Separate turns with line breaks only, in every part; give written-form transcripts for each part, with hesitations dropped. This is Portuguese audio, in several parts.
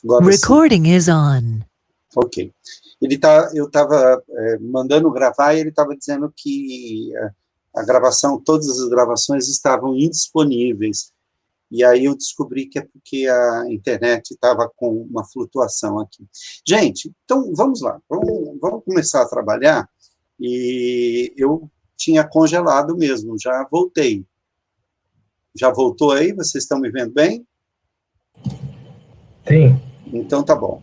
Agora
Recording is on.
Ok. Eu estava mandando gravar e ele estava dizendo que a gravação, todas as gravações estavam indisponíveis. E aí eu descobri que é porque a internet estava com uma flutuação aqui. Gente, então vamos lá. Vamos começar a trabalhar. E eu tinha congelado mesmo, já voltei. Já voltou aí? Vocês estão me vendo bem?
Sim.
Então tá bom.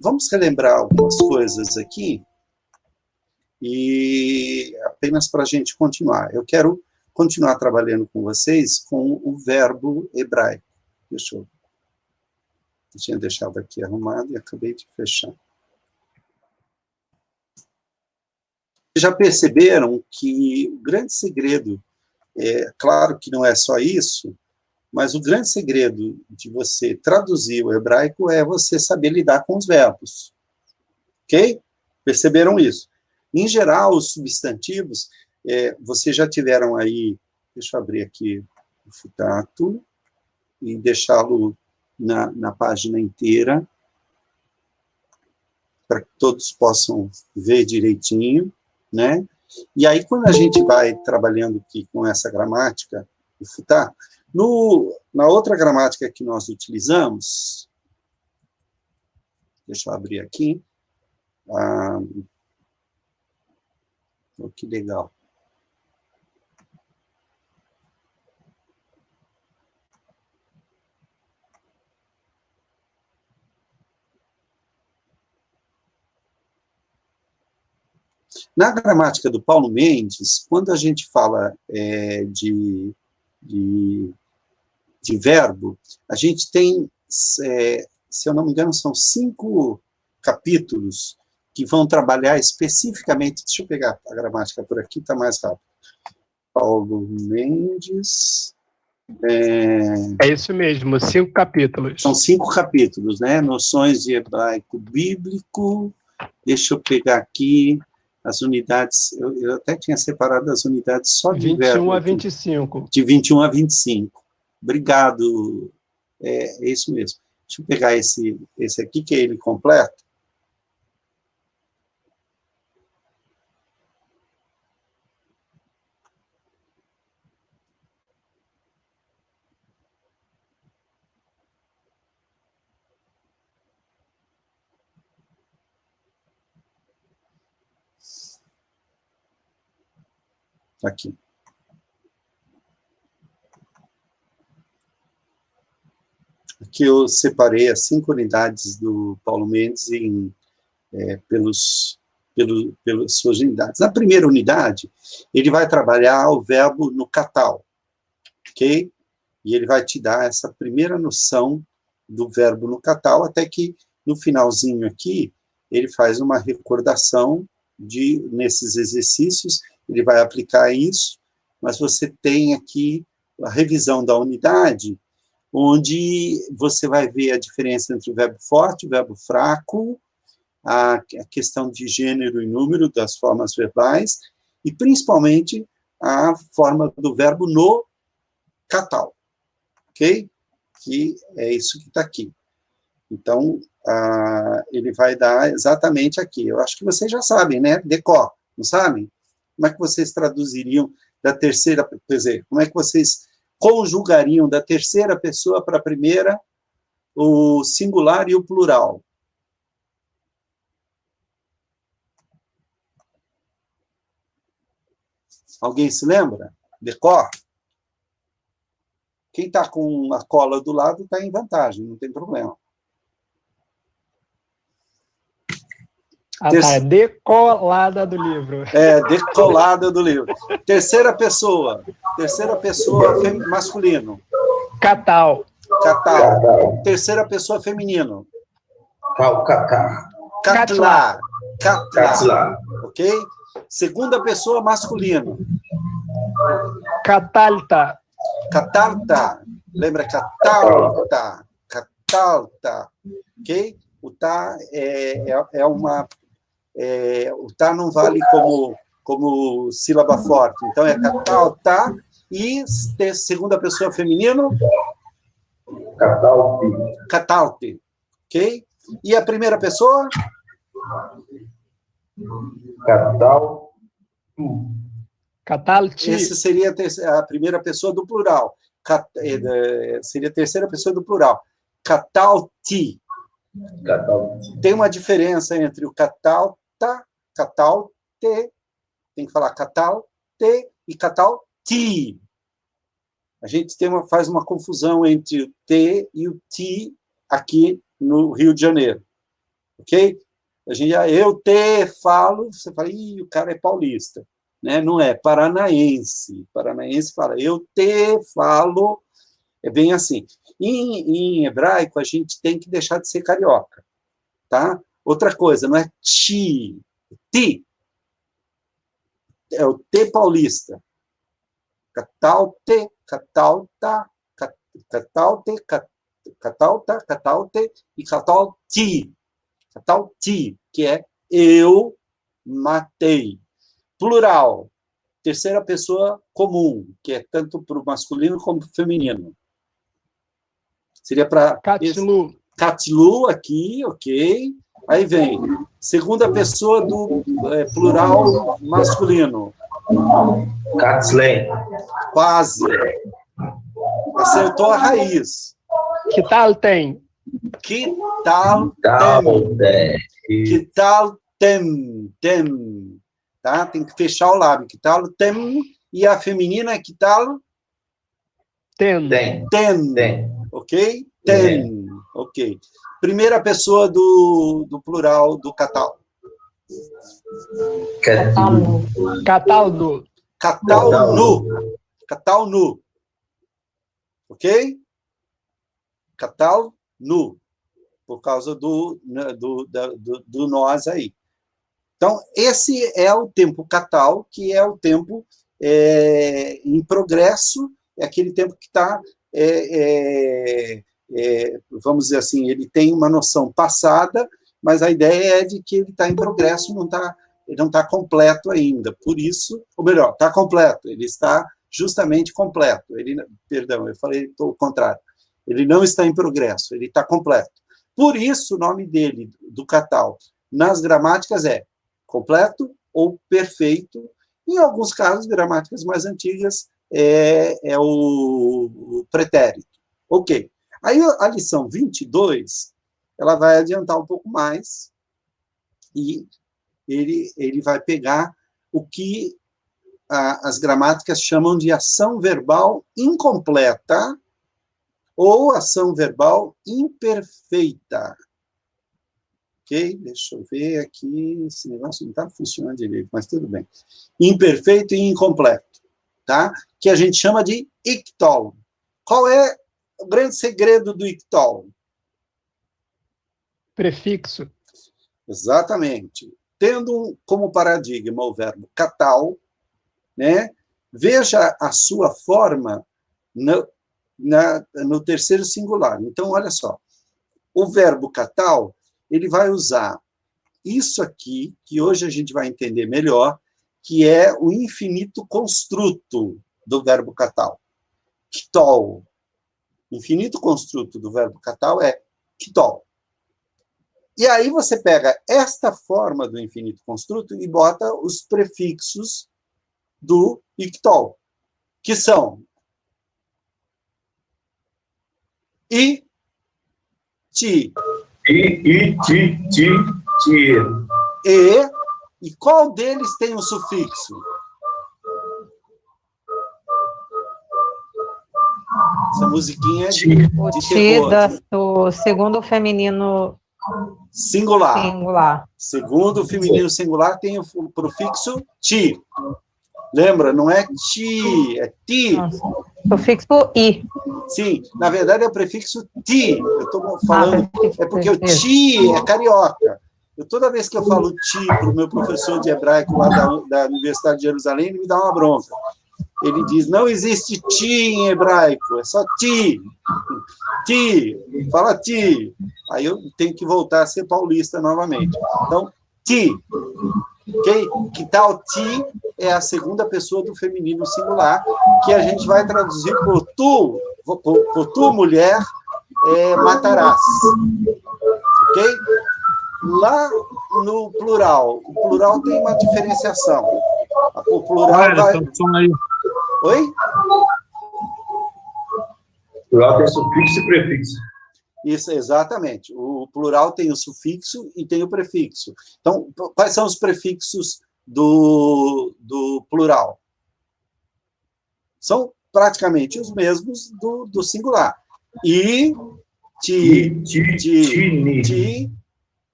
Vamos relembrar algumas coisas aqui, e apenas para a gente continuar. Eu quero continuar trabalhando com vocês com o verbo hebraico. Eu tinha deixado aqui arrumado e acabei de fechar. Já perceberam que o grande segredo, claro que não é só isso, mas o grande segredo de você traduzir o hebraico é você saber lidar com os verbos. Ok? Perceberam isso? Em geral, os substantivos, vocês já tiveram aí, deixa eu abrir aqui o Futato e deixá-lo na página inteira, para que todos possam ver direitinho, né? E aí, quando a gente vai trabalhando aqui com essa gramática, o Futato, na outra gramática que nós utilizamos, deixa eu abrir aqui, oh, que legal. Na gramática do Paulo Mendes, quando a gente fala de verbo, a gente tem, se eu não me engano, são 5 capítulos que vão trabalhar especificamente, deixa eu pegar a gramática por aqui, está mais rápido. Paulo Mendes...
É isso mesmo, 5 capítulos.
São 5 capítulos, né? Noções de hebraico bíblico. Deixa eu pegar aqui as unidades, eu até tinha separado as unidades só de
21
verbo.
a 25.
De 21 a 25. Obrigado. É isso mesmo. Deixa eu pegar esse aqui, que é ele completo. Aqui. Aqui eu separei as 5 unidades do Paulo Mendes pelas suas unidades. Na primeira unidade, ele vai trabalhar o verbo no catal, ok? E ele vai te dar essa primeira noção do verbo no catal, até que no finalzinho aqui, ele faz uma recordação nesses exercícios, ele vai aplicar isso, mas você tem aqui a revisão da unidade, onde você vai ver a diferença entre o verbo forte e o verbo fraco, a questão de gênero e número das formas verbais, e principalmente a forma do verbo no catal, ok? Que é isso que está aqui. Então, ele vai dar exatamente aqui. Eu acho que vocês já sabem, né? Decor, não sabem? Como é que vocês traduziriam da terceira, quer dizer, como é que vocês conjugariam da terceira pessoa para a primeira o singular e o plural? Alguém se lembra? Decor? Quem está com a cola do lado está em vantagem, não tem problema.
Tá, decolada do livro.
Decolada do livro. Terceira pessoa masculino.
Catal.
Terceira pessoa feminino.
Catlá.
Ok? Segunda pessoa masculino.
Catalta.
Lembra? Catalta. Ok? O tá o tá não vale como sílaba forte. Então, catalta. E segunda pessoa feminino?
Catalte.
Catalte. Ok? E a primeira pessoa?
Cataltu.
Catalti.
Esse seria a primeira pessoa do plural. Seria a terceira pessoa do plural. Catalti.
Catalte.
Tem uma diferença entre o catalta, catalte, tem que falar catalte e catalti. A gente faz uma confusão entre o T e o ti aqui no Rio de Janeiro. Ok? Eu te falo, você fala, ih, o cara é paulista. Né? Não é, paranaense. Paranaense fala, eu te falo, é bem assim. Em hebraico, a gente tem que deixar de ser carioca. Tá? Outra coisa, não é ti, é o T paulista. Catalte, catalta, catalte, catalta, catalte e catalti. Catalti, que é eu matei. Plural, terceira pessoa comum, que é tanto para o masculino como para o feminino. Seria para...
Catlu.
Catlu aqui, ok. Aí vem, segunda pessoa do plural masculino.
Catzlen.
Quase. Acertou a raiz.
Que tal tem?
Que tal tem? Que tal tem? Tá? Tem que fechar o lábio. Que tal tem? E a feminina é que tal?
Tem.
Tem. Ok? Tem. Ok. Primeira pessoa do plural do catal.
Cataldo.
Catalnu. Ok? Catalnu. Por causa do nós aí. Então, esse é o tempo catal, que é o tempo em progresso, é aquele tempo que está, vamos dizer assim, ele tem uma noção passada, mas a ideia é de que ele está em progresso, ele não está completo ainda. Por isso, ou melhor, está completo, ele está justamente completo. Perdão, eu falei o contrário. Ele não está em progresso, ele está completo. Por isso, o nome dele, do catal, nas gramáticas é completo ou perfeito. Em alguns casos, gramáticas mais antigas, é o pretérito. Ok. Aí a lição 22, ela vai adiantar um pouco mais e ele vai pegar o que as gramáticas chamam de ação verbal incompleta ou ação verbal imperfeita. Ok? Deixa eu ver aqui, esse negócio não está funcionando direito, mas tudo bem. Imperfeito e incompleto, tá? Que a gente chama de ictol. Qual é o grande segredo do ictol?
Prefixo.
Exatamente. Tendo como paradigma o verbo catal, né? Veja a sua forma no terceiro singular. Então, olha só. O verbo catal, ele vai usar isso aqui, que hoje a gente vai entender melhor, que é o infinito construto do verbo catal. Ktol. Infinito construto do verbo catal é ktol. E aí você pega esta forma do infinito construto e bota os prefixos do ictol, que são i, ti. E qual deles tem um sufixo? Essa musiquinha é de terror.
Do segundo feminino
singular. Segundo feminino singular tem o prefixo ti. Lembra? Não é ti, é ti.
Prefixo i.
Sim, na verdade é o prefixo ti. Eu estou falando, é porque o ti é carioca. Toda vez que eu falo ti para o meu professor de hebraico lá da Universidade de Jerusalém, ele me dá uma bronca. Ele diz, não existe ti em hebraico, é só ti. Ti, fala ti. Aí eu tenho que voltar a ser paulista novamente. Então, ti. Ok? Que tal ti é a segunda pessoa do feminino singular, que a gente vai traduzir por tu mulher, matarás. Ok? Lá no plural, o plural tem uma diferenciação. O plural vai... Oi?
Plural tem sufixo e prefixo.
Isso, exatamente. O plural tem o sufixo e tem o prefixo. Então, quais são os prefixos do plural? São praticamente os mesmos do singular. I, ti,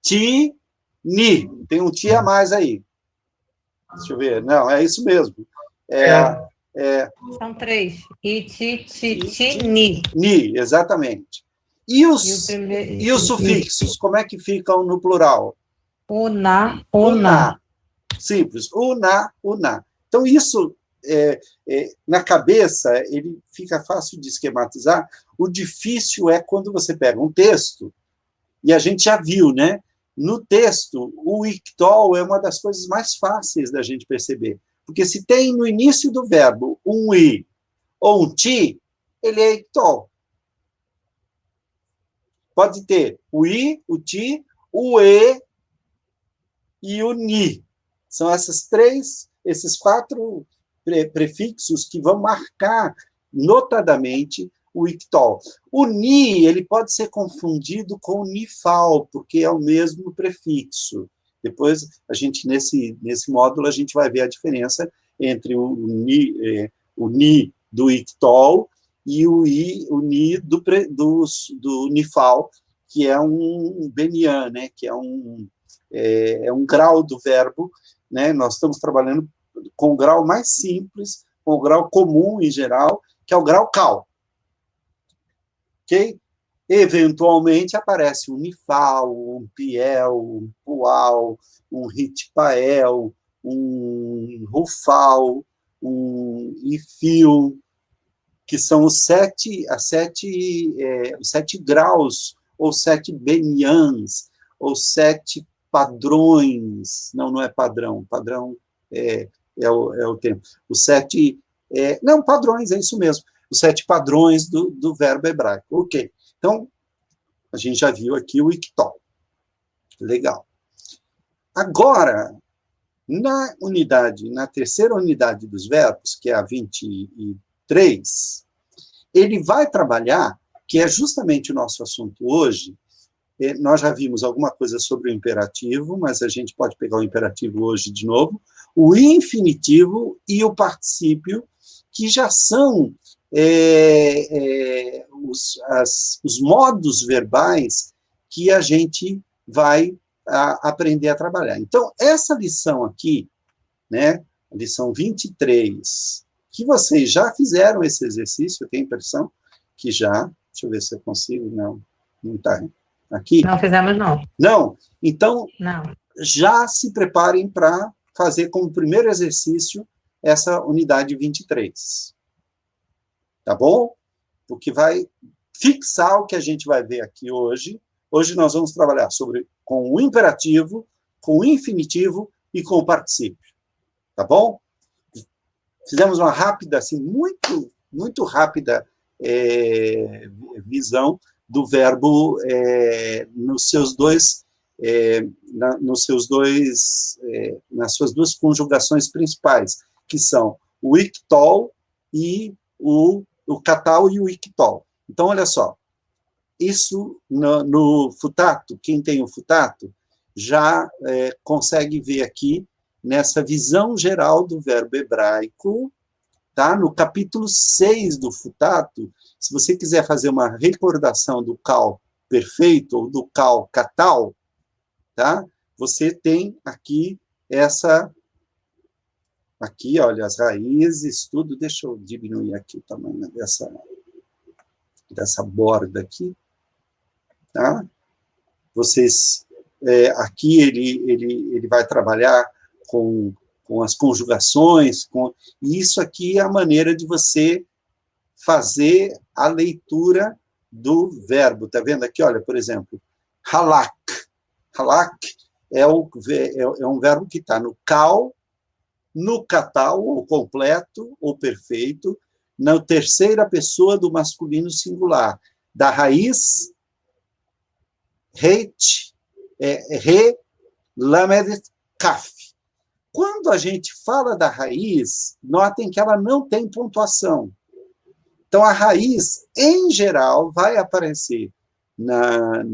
ti, ni. Tem um ti a mais aí. Deixa eu ver. Não, é isso mesmo.
São 3. I, ti, ni.
Ni, exatamente. E os sufixos, como é que ficam no plural?
Una.
Simples. Una. Então, isso, na cabeça, ele fica fácil de esquematizar. O difícil é quando você pega um texto, e a gente já viu, né? No texto, o ictol é uma das coisas mais fáceis da gente perceber. Porque se tem no início do verbo um i ou um ti, ele é ictol. Pode ter o i, o ti, o e e o ni. São esses 4 prefixos que vão marcar notadamente o ictol. O ni, ele pode ser confundido com o nifal, porque é o mesmo prefixo. Depois, a gente, nesse módulo, a gente vai ver a diferença entre o ni do ictol e o ni do nifal, que é um benian, né? Que é um grau do verbo, né? Nós estamos trabalhando com o grau mais simples, com o grau comum em geral, que é o grau cal. Ok? Eventualmente aparece um nifal, um piel, um pual, um ritpael, um rufal, um ifil, que são os 7 graus, ou 7 benians, ou 7 padrões. Não é padrão. Padrão é o termo. Os 7... não, padrões, é isso mesmo. Os 7 padrões do verbo hebraico. Ok. Então, a gente já viu aqui o ictol. Legal. Agora, na terceira unidade dos verbos, que é a 23, ele vai trabalhar, que é justamente o nosso assunto hoje. Nós já vimos alguma coisa sobre o imperativo, mas a gente pode pegar o imperativo hoje de novo. O infinitivo e o particípio, que já são os modos verbais que a gente vai aprender a trabalhar. Então, essa lição aqui, né, a lição 23, que vocês já fizeram esse exercício, eu tenho a impressão que já, deixa eu ver se eu consigo, não está aqui.
Não fizemos, não.
Não? Então,
Não.
já se preparem para fazer como primeiro exercício essa unidade 23. Tá bom? Porque vai fixar o que a gente vai ver aqui hoje. Hoje nós vamos trabalhar com o imperativo, com o infinitivo e com o particípio. Tá bom? Fizemos uma rápida, assim, muito, muito rápida visão do verbo nas suas duas conjugações principais, que são o ictol e o catal e o ictol. Então, olha só, isso no futato, quem tem o futato, já consegue ver aqui, nessa visão geral do verbo hebraico, tá? No capítulo 6 do futato, se você quiser fazer uma recordação do cal perfeito, ou do cal catal, tá? Você tem aqui aqui, olha, as raízes, tudo. Deixa eu diminuir aqui o tamanho dessa borda aqui, tá? Vocês, aqui ele vai trabalhar com as conjugações, e isso aqui é a maneira de você fazer a leitura do verbo. Tá vendo aqui? Olha, por exemplo, halak. Halak é um verbo que está no cal, no catal, ou completo, ou perfeito, na terceira pessoa do masculino singular. da raiz Reit, Re, Lamed, Kaf. Quando a gente fala da raiz, notem que ela não tem pontuação. Então, a raiz, em geral, vai aparecer nas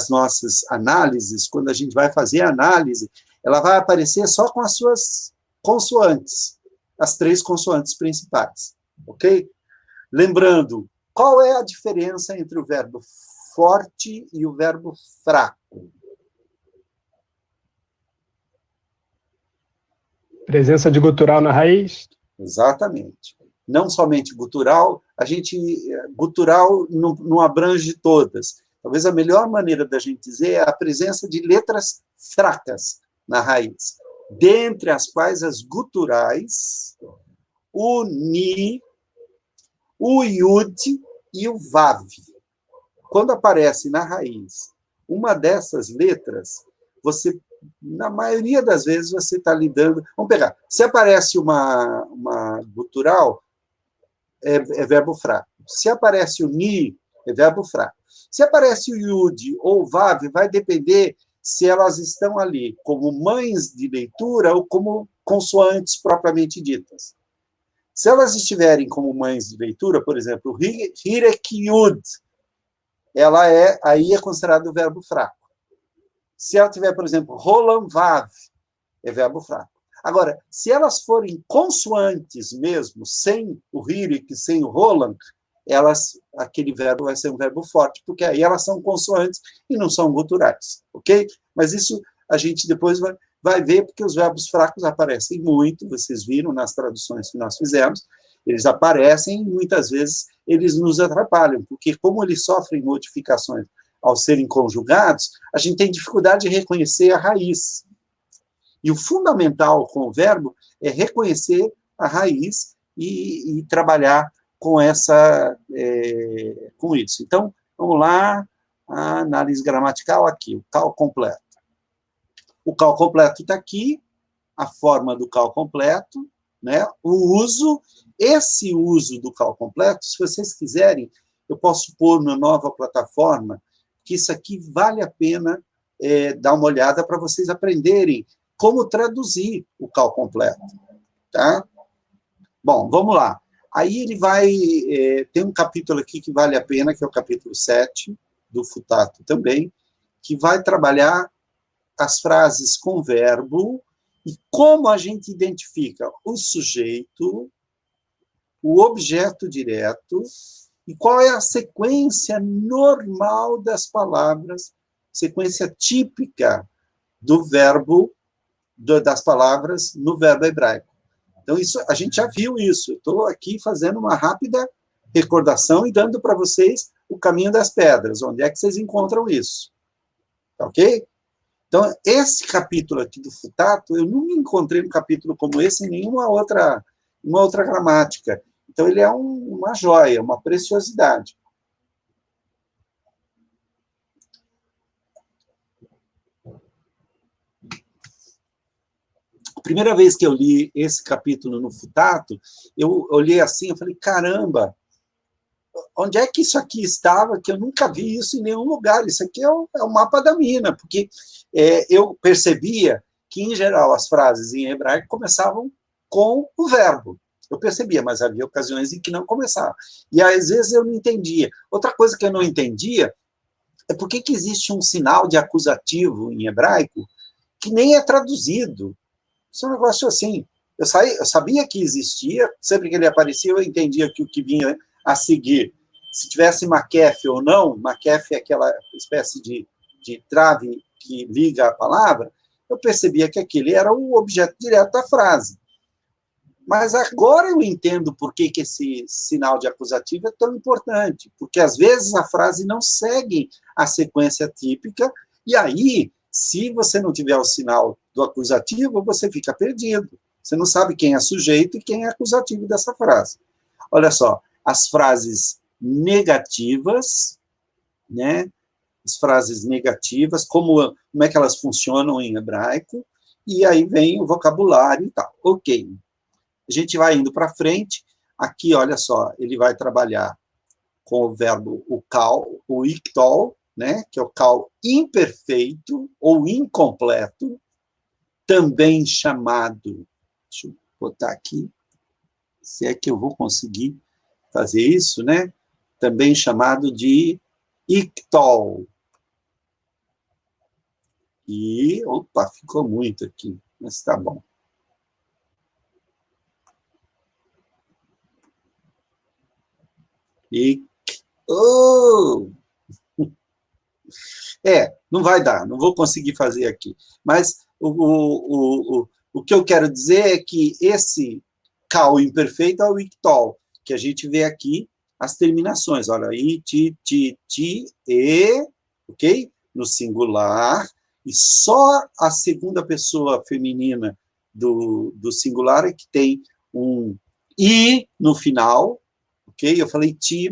nossas análises, quando a gente vai fazer a análise, ela vai aparecer só com as suas consoantes, as 3 consoantes principais, ok? Lembrando, qual é a diferença entre o verbo forte e o verbo fraco?
Presença de gutural na raiz.
Exatamente. Não somente gutural, gutural não abrange todas. Talvez a melhor maneira da gente dizer é a presença de letras fracas na raiz, dentre as quais as guturais, o ni, o yud e o vav. Quando aparece na raiz uma dessas letras, você, na maioria das vezes, você está lidando... Vamos pegar. Se aparece uma gutural, é verbo fraco. Se aparece o ni, é verbo fraco. Se aparece o yud ou o vav, vai depender se elas estão ali como mães de leitura ou como consoantes propriamente ditas. Se elas estiverem como mães de leitura, por exemplo, hirek yud, aí é considerado o verbo fraco. Se ela tiver, por exemplo, rolam vav, é verbo fraco. Agora, se elas forem consoantes mesmo, sem o hirek, sem o rolam, aquele verbo vai ser um verbo forte, porque aí elas são consoantes e não são guturais, ok? Mas isso a gente depois vai ver, porque os verbos fracos aparecem muito, vocês viram nas traduções que nós fizemos, eles aparecem e muitas vezes eles nos atrapalham, porque como eles sofrem modificações ao serem conjugados, a gente tem dificuldade de reconhecer a raiz. E o fundamental com o verbo é reconhecer a raiz e trabalhar com com isso. Então, vamos lá, a análise gramatical aqui, o cal completo. O cal completo está aqui, a forma do cal completo, né? O uso, esse uso do cal completo, se vocês quiserem, eu posso pôr na nova plataforma, que isso aqui vale a pena dar uma olhada para vocês aprenderem como traduzir o cal completo, tá? Bom, vamos lá. Aí ele vai... tem um capítulo aqui que vale a pena, que é o capítulo 7, do Futato também, que vai trabalhar as frases com verbo e como a gente identifica o sujeito, o objeto direto e qual é a sequência normal das palavras, sequência típica do verbo, das palavras no verbo hebraico. Então, isso, a gente já viu isso. Eu estou aqui fazendo uma rápida recordação e dando para vocês o caminho das pedras, onde é que vocês encontram isso. Tá ok? Então, esse capítulo aqui do Futato, eu nunca encontrei um capítulo como esse em nenhuma outra gramática. Então, ele é uma joia, uma preciosidade. A primeira vez que eu li esse capítulo no Futato, eu olhei assim, eu falei, caramba, onde é que isso aqui estava, que eu nunca vi isso em nenhum lugar? Isso aqui é o mapa da mina, porque eu percebia que, em geral, as frases em hebraico começavam com o verbo. Eu percebia, mas havia ocasiões em que não começava. E, às vezes, eu não entendia. Outra coisa que eu não entendia é por que existe um sinal de acusativo em hebraico que nem é traduzido. Isso é um negócio assim. Eu sabia que existia, sempre que ele aparecia, eu entendia que o que vinha a seguir, se tivesse maquefe ou não, maquefe é aquela espécie de trave que liga a palavra, eu percebia que aquele era o objeto direto da frase. Mas agora eu entendo por que esse sinal de acusativo é tão importante, porque às vezes a frase não segue a sequência típica, e aí, se você não tiver o sinal do acusativo, você fica perdido. Você não sabe quem é sujeito e quem é acusativo dessa frase. Olha só, as frases negativas, né? As frases negativas, como é que elas funcionam em hebraico, e aí vem o vocabulário e tal. Ok. A gente vai indo para frente. Aqui, olha só, ele vai trabalhar com o verbo o iktol, né, que é o cal imperfeito ou incompleto, também chamado, deixa eu botar aqui, se é que eu vou conseguir fazer isso, né? Também chamado de iktol. E, opa, ficou muito aqui, mas tá bom. Oh! Não vai dar, não vou conseguir fazer aqui. Mas o que eu quero dizer é que esse cal imperfeito é o iktol, que a gente vê aqui as terminações. Olha, i, ti, e, ok? No singular, e só a segunda pessoa feminina do singular é que tem um i no final, ok? Eu falei ti,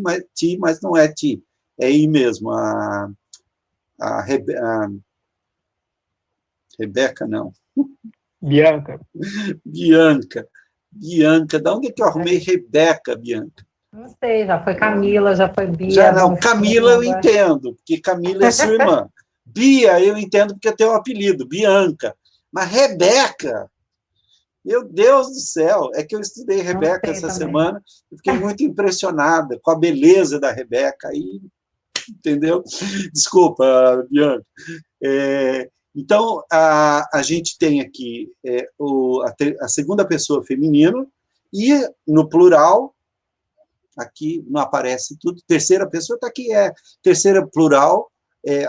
mas não é ti, é i mesmo. A Rebeca, não.
Bianca.
Bianca, da onde é que eu arrumei Rebeca, Bianca?
Não sei, já foi Camila, já foi
Já
Bia,
não, Camila eu
Bonfim,
entendo, porque Camila é sua irmã. Bia eu entendo porque tem um apelido, Bianca. Mas Rebeca, meu Deus do céu, é que eu estudei Rebeca essa
também.
semana e fiquei muito impressionada com a beleza da Rebeca, aí, entendeu? Desculpa, Bianca. Então, a gente tem aqui a segunda pessoa feminino e, no plural, aqui não aparece tudo, terceira pessoa está aqui, terceira plural,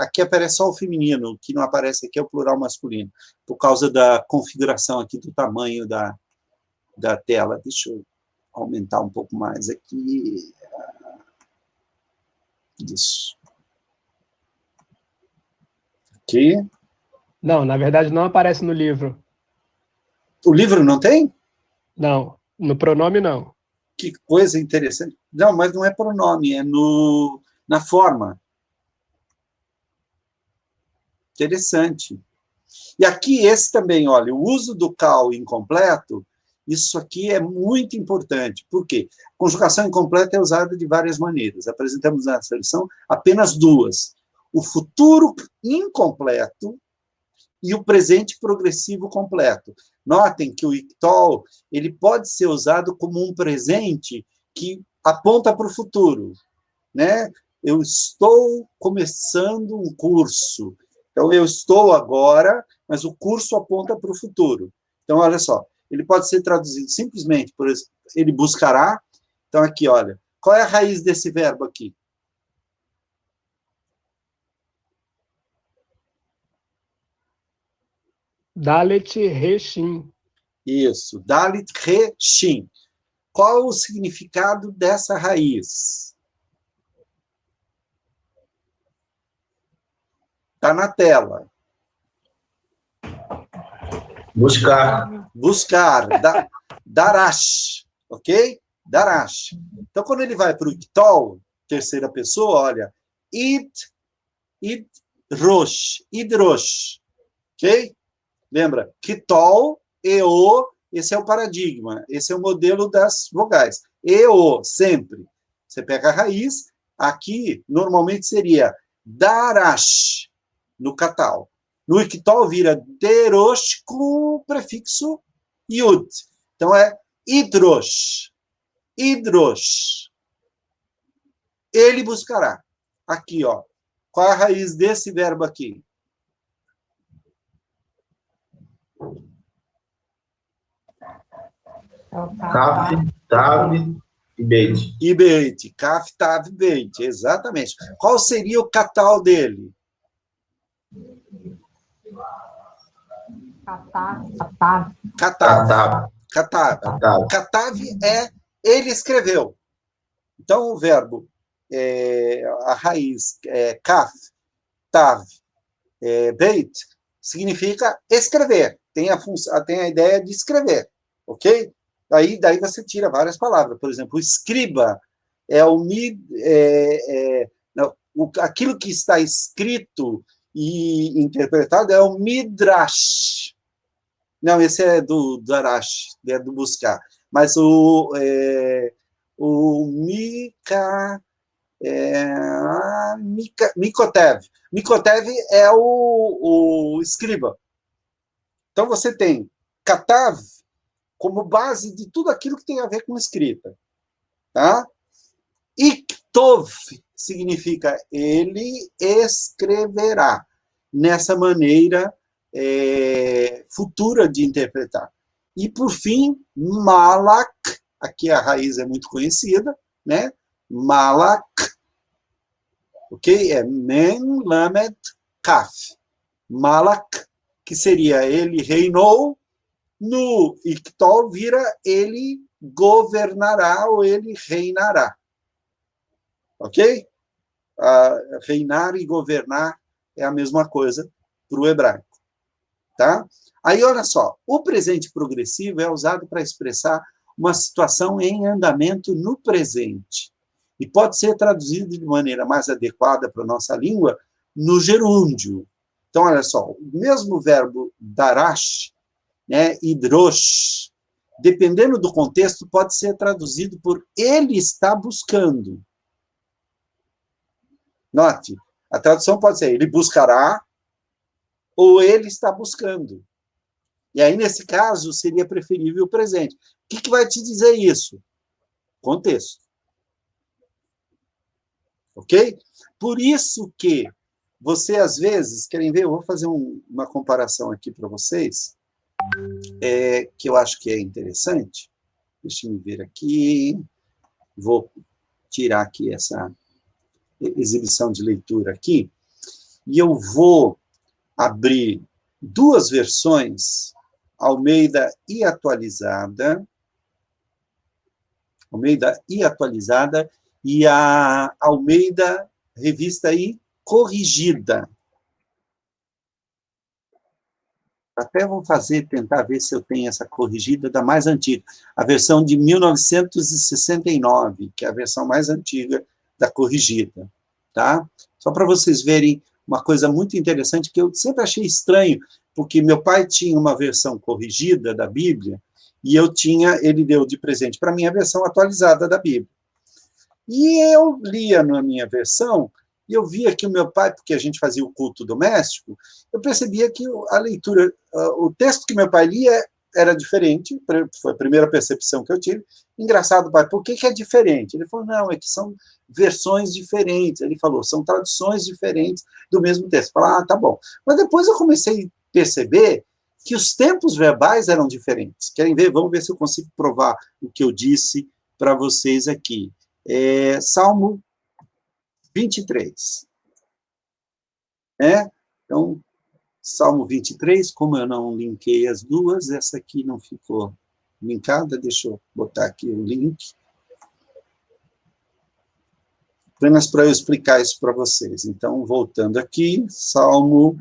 aqui aparece só o feminino, o que não aparece aqui é o plural masculino, por causa da configuração aqui do tamanho da tela. Deixa eu aumentar um pouco mais aqui. Isso. Aqui.
Não, na verdade não aparece no livro.
O livro não tem?
Não, no pronome não.
Que coisa interessante. Não, mas não é pronome, é na forma. Interessante. E aqui, esse também, olha, o uso do cal incompleto, isso aqui é muito importante. Por quê? Conjugação incompleta é usada de várias maneiras. Apresentamos nessa lição apenas duas. O futuro incompleto e o presente progressivo completo. Notem que o iktol ele pode ser usado como um presente que aponta para o futuro, né? Eu estou começando um curso. Então, eu estou agora, mas o curso aponta para o futuro. Então, olha só, ele pode ser traduzido simplesmente por ele buscará. Então, aqui, olha, qual é a raiz desse verbo aqui?
Dalet Reshin.
Isso, Dalit Re Shin. Qual o significado dessa raiz? Está na tela.
Buscar.
Buscar, darash, ok? Darash. Então, quando ele vai para o iktol, terceira pessoa, olha, idrosh, ok? Lembra? Kitol, esse é o paradigma, esse é o modelo das vogais. Sempre. Você pega a raiz, aqui, normalmente seria darash, no catal. No iktol vira derosh com o prefixo yud. Então é idrosh. Ele buscará. Aqui, ó. Qual é a raiz desse verbo aqui?
Kaf, Tav e Beit.
E beit. Kaf, tav, beit. Exatamente. Qual seria o catal dele?
Katav.
Katav.
Katav.
Katav é ele escreveu. Então, o verbo, a raiz, kaf, tav, beit, significa escrever. Tem a ideia de escrever, ok? Daí você tira várias palavras. Por exemplo, o escriba é aquilo que está escrito e interpretado é o midrash. Não, esse é do Darash, é do buscar. Mas o Mika, Mikotev. Mikotev é o escriba. Então, você tem Katav como base de tudo aquilo que tem a ver com escrita. Tá? Iktov significa ele escreverá, nessa maneira futura de interpretar. E, por fim, Malak, aqui a raiz é muito conhecida, né? Malak, ok? É Men, Lamed, Kaf. Malak, que seria ele reinou, no Iktol vira ele governará ou ele reinará. Ok? Reinar e governar é a mesma coisa para o hebraico. Tá? Aí, olha só, o presente progressivo é usado para expressar uma situação em andamento no presente. E pode ser traduzido de maneira mais adequada para a nossa língua no gerúndio. Então, olha só, o mesmo verbo darash, né, idrosh, dependendo do contexto, pode ser traduzido por ele está buscando. Note, a tradução pode ser ele buscará ou ele está buscando. E aí, nesse caso, seria preferível o presente. O que vai te dizer isso? Contexto. Ok? Por isso que você, às vezes, querem ver? Eu vou fazer uma comparação aqui para vocês, que eu acho que é interessante. Deixa eu ver aqui. Vou tirar aqui essa exibição de leitura aqui. E eu vou abrir duas versões, Almeida e atualizada, e a Almeida revista e corrigida. Até vou tentar ver se eu tenho essa corrigida da mais antiga, a versão de 1969, que é a versão mais antiga da corrigida, tá? Só para vocês verem uma coisa muito interessante que eu sempre achei estranho, porque meu pai tinha uma versão corrigida da Bíblia e ele deu de presente para mim a versão atualizada da Bíblia. E eu lia na minha versão e eu via que o meu pai, porque a gente fazia o culto doméstico, eu percebia que a leitura, o texto que meu pai lia era diferente, foi a primeira percepção que eu tive. Engraçado, pai, por que é diferente? Ele falou, não, é que são versões diferentes. Ele falou, são traduções diferentes do mesmo texto. Eu falei, tá bom. Mas depois eu comecei a perceber que os tempos verbais eram diferentes. Querem ver? Vamos ver se eu consigo provar o que eu disse para vocês aqui. Salmo 23. Então, Salmo 23, como eu não linkei as duas, essa aqui não ficou linkada, deixa eu botar aqui o link. Apenas para eu explicar isso para vocês. Então, voltando aqui, Salmo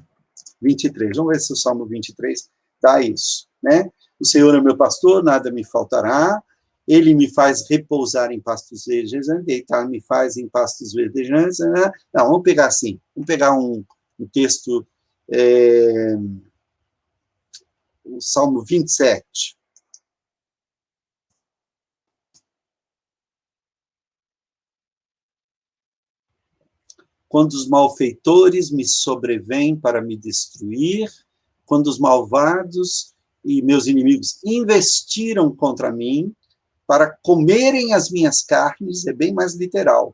23. Vamos ver se o Salmo 23 dá isso, né? O Senhor é meu pastor, nada me faltará. Ele me faz repousar em pastos verdejantes, deitar-me faz em pastos verdejantes. Né? Não, vamos pegar assim, vamos pegar um texto, o Salmo 27. Quando os malfeitores me sobrevêm para me destruir, quando os malvados e meus inimigos investiram contra mim, para comerem as minhas carnes, é bem mais literal.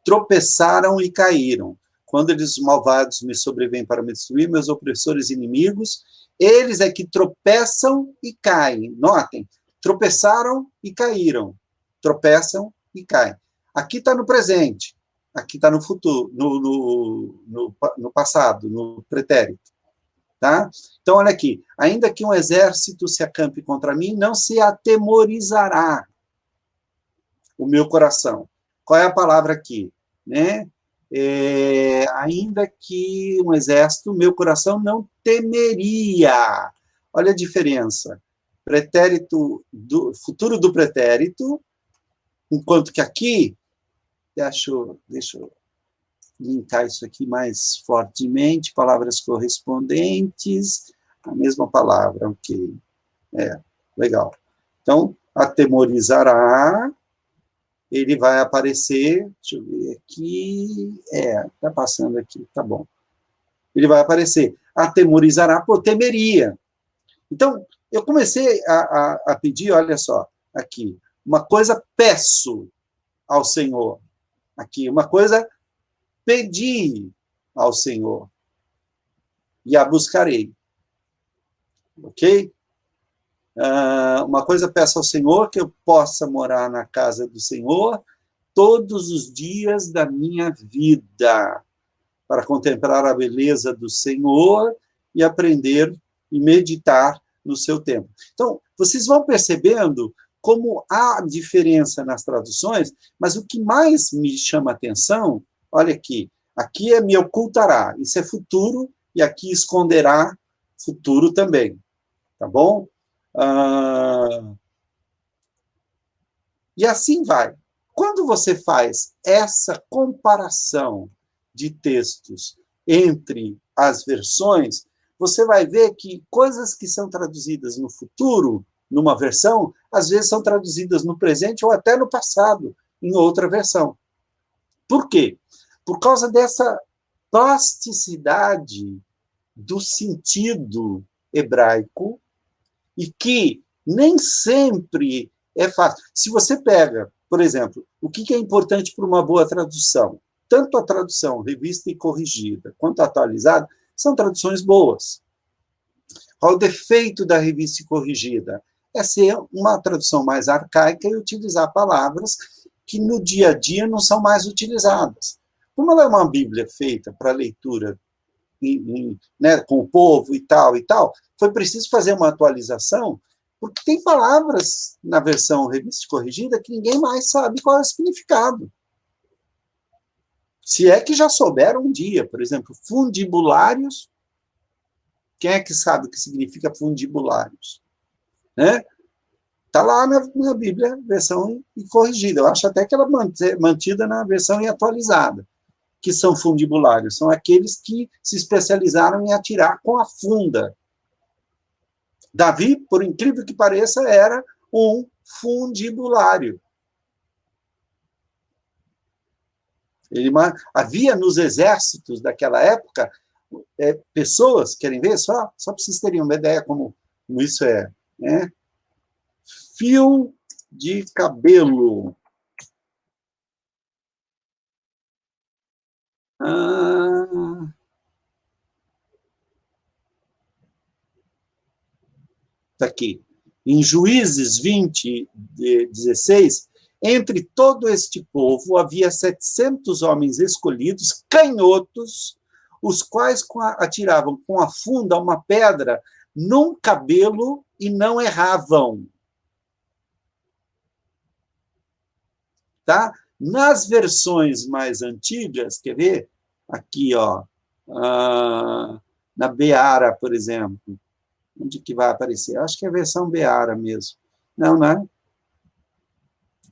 Tropeçaram e caíram. Quando eles, os malvados, me sobrevêm para me destruir, meus opressores inimigos, eles é que tropeçam e caem. Notem, tropeçaram e caíram. Tropeçam e caem. Aqui está no presente. Aqui está no futuro, no passado, no pretérito. Tá? Então, olha aqui. Ainda que um exército se acampe contra mim, não se atemorizará o meu coração. Qual é a palavra aqui? Né? Ainda que um exército, meu coração não temeria. Olha a diferença. Pretérito futuro do pretérito, enquanto que aqui, deixa eu linkar isso aqui mais fortemente, palavras correspondentes, a mesma palavra, ok. Legal. Então, atemorizará, ele vai aparecer, deixa eu ver aqui, tá passando aqui, tá bom. Ele vai aparecer, atemorizará por temeria. Então, eu comecei a pedir, olha só, aqui, uma coisa peço ao Senhor, aqui, uma coisa pedi ao Senhor, e a buscarei, ok? Uma coisa peço ao Senhor, que eu possa morar na casa do Senhor todos os dias da minha vida, para contemplar a beleza do Senhor e aprender e meditar no seu tempo. Então, vocês vão percebendo como há diferença nas traduções, mas o que mais me chama a atenção, olha aqui é me ocultará, isso é futuro, e aqui esconderá, futuro também, tá bom? E assim vai. Quando você faz essa comparação de textos entre as versões, você vai ver que coisas que são traduzidas no futuro, numa versão, às vezes são traduzidas no presente ou até no passado, em outra versão. Por quê? Por causa dessa plasticidade do sentido hebraico, e que nem sempre é fácil. Se você pega, por exemplo, o que é importante para uma boa tradução? Tanto a tradução revista e corrigida, quanto a atualizada, são traduções boas. Qual o defeito da revista e corrigida? É ser uma tradução mais arcaica e utilizar palavras que no dia a dia não são mais utilizadas. Como ela é uma Bíblia feita para leitura né, com o povo e tal, foi preciso fazer uma atualização, porque tem palavras na versão revista e corrigida que ninguém mais sabe qual é o significado. Se é que já souberam um dia, por exemplo, fundibulários, quem é que sabe o que significa fundibulários? Né? Está lá na Bíblia, versão corrigida. Eu acho até que ela é mantida na versão atualizada. Que são fundibulários? São aqueles que se especializaram em atirar com a funda. Davi, por incrível que pareça, era um fundibulário. Havia nos exércitos daquela época pessoas, querem ver? Só para vocês terem uma ideia como isso é. Né? Fio de cabelo. Está aqui. Em Juízes 20, 16, entre todo este povo havia 700 homens escolhidos, canhotos, os quais atiravam com a funda uma pedra num cabelo e não erravam. Tá? Nas versões mais antigas, quer ver? Aqui, ó, na Beara, por exemplo. Onde que vai aparecer? Acho que é a versão Beara mesmo. Não, né?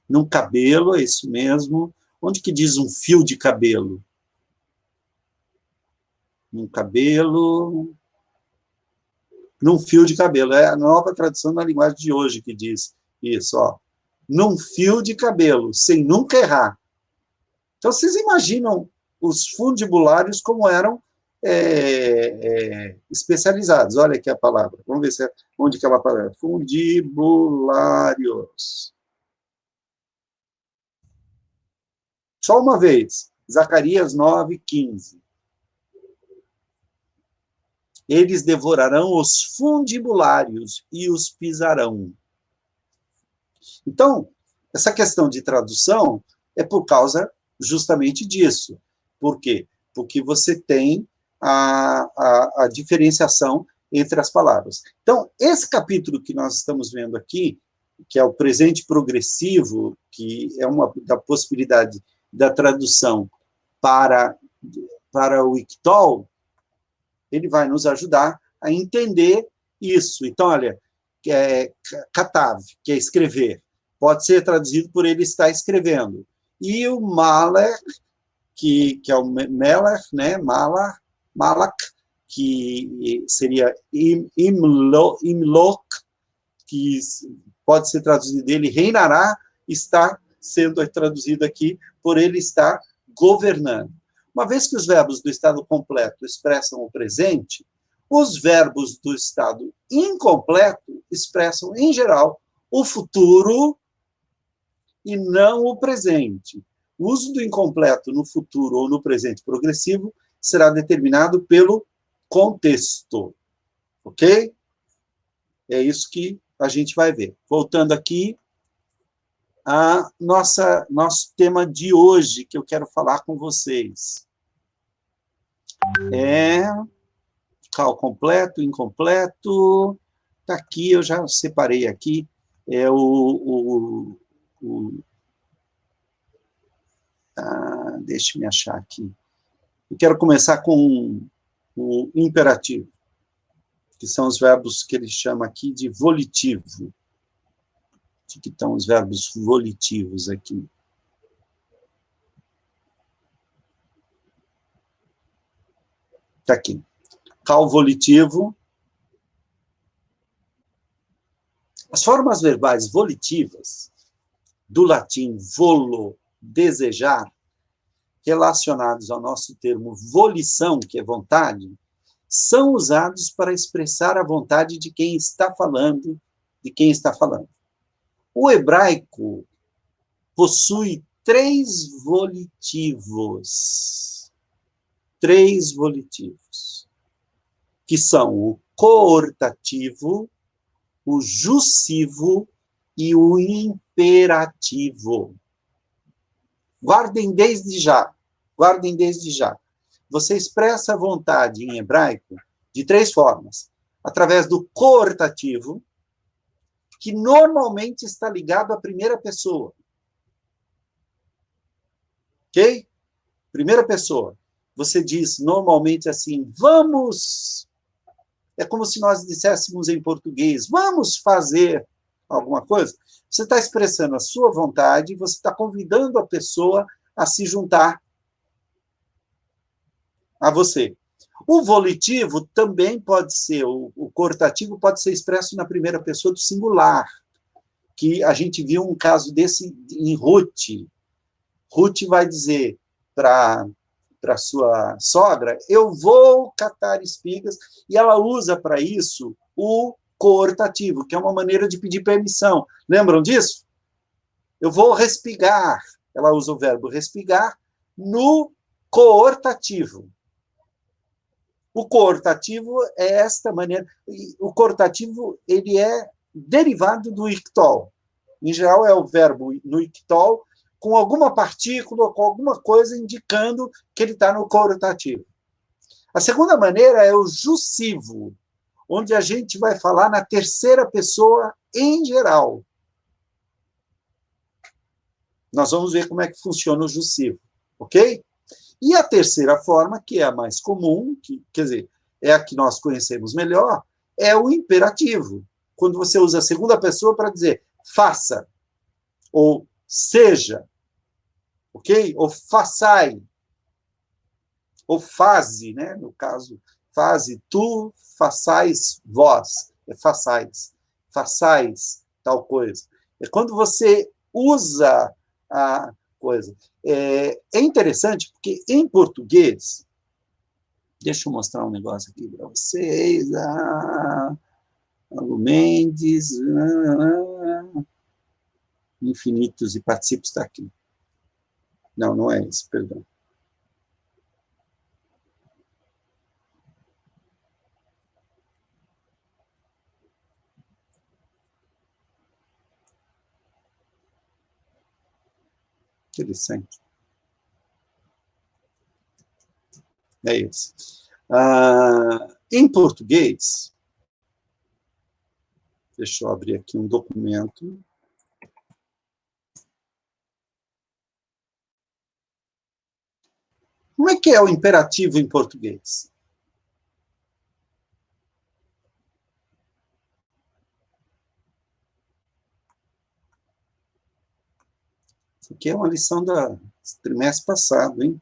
Num cabelo, é isso mesmo. Onde que diz um fio de cabelo? Num cabelo... Num fio de cabelo. É a nova tradução da linguagem de hoje que diz isso, ó. Num fio de cabelo, sem nunca errar. Então, vocês imaginam os fundibulários como eram especializados. Olha aqui a palavra. Vamos ver onde que ela aparece. Fundibulários. Só uma vez. Zacarias 9:15. Eles devorarão os fundibulários e os pisarão. Então, essa questão de tradução é por causa justamente disso. Por quê? Porque você tem a diferenciação entre as palavras. Então, esse capítulo que nós estamos vendo aqui, que é o presente progressivo, que é uma da possibilidade da tradução para o Ictol, ele vai nos ajudar a entender isso. Então, olha, katav, que é escrever, pode ser traduzido por ele estar escrevendo. E o Malach, que é o Melech, né? Malach, que seria Imlok, que pode ser traduzido dele, reinará, está sendo traduzido aqui por ele estar governando. Uma vez que os verbos do estado completo expressam o presente, os verbos do estado incompleto expressam, em geral, o futuro e não o presente. O uso do incompleto no futuro ou no presente progressivo será determinado pelo contexto. Ok? É isso que a gente vai ver. Voltando aqui a nosso tema de hoje, que eu quero falar com vocês. Cal completo, incompleto. Está aqui, eu já separei aqui. Deixa eu me achar aqui. Eu quero começar com o imperativo, que são os verbos que ele chama aqui de volitivo. Onde que estão os verbos volitivos aqui? Está aqui. Cal volitivo. As formas verbais volitivas, do latim volo, desejar, relacionados ao nosso termo volição, que é vontade, são usados para expressar a vontade de quem está falando, O hebraico possui três volitivos, que são o coortativo, o jussivo e o imperativo. Guardem desde já. Você expressa a vontade em hebraico de três formas. Através do coortativo, que normalmente está ligado à primeira pessoa. Ok? Primeira pessoa. Você diz normalmente assim, vamos... É como se nós disséssemos em português, vamos fazer alguma coisa. Você está expressando a sua vontade, você está convidando a pessoa a se juntar a você. O volitivo também pode ser, o coortativo pode ser expresso na primeira pessoa do singular, que a gente viu um caso desse em Ruth. Ruth vai dizer para sua sogra, eu vou catar espigas, e ela usa para isso o coortativo, que é uma maneira de pedir permissão. Lembram disso? Eu vou respigar. Ela usa o verbo respigar no coortativo. O coortativo é esta maneira. O coortativo ele é derivado do ictol. Em geral, é o verbo no ictol, com alguma partícula, com alguma coisa indicando que ele está no coortativo. A segunda maneira é o jussivo, onde a gente vai falar na terceira pessoa em geral. Nós vamos ver como é que funciona o jussivo, ok? E a terceira forma, que é a mais comum, quer dizer, é a que nós conhecemos melhor, é o imperativo. Quando você usa a segunda pessoa para dizer faça, ou seja, ok? Ou façai, ou faze, né? No caso, faze, tu, façais, vós, façais tal coisa. É quando você usa a coisa. É interessante, porque em português, deixa eu mostrar um negócio aqui para vocês, Algo Mendes, infinitos e particípios está aqui. Não, não é esse, perdão. Interessante. É esse. Em português, deixa eu abrir aqui um documento. Como é que é o imperativo em português? Isso aqui é uma lição do trimestre passado, hein?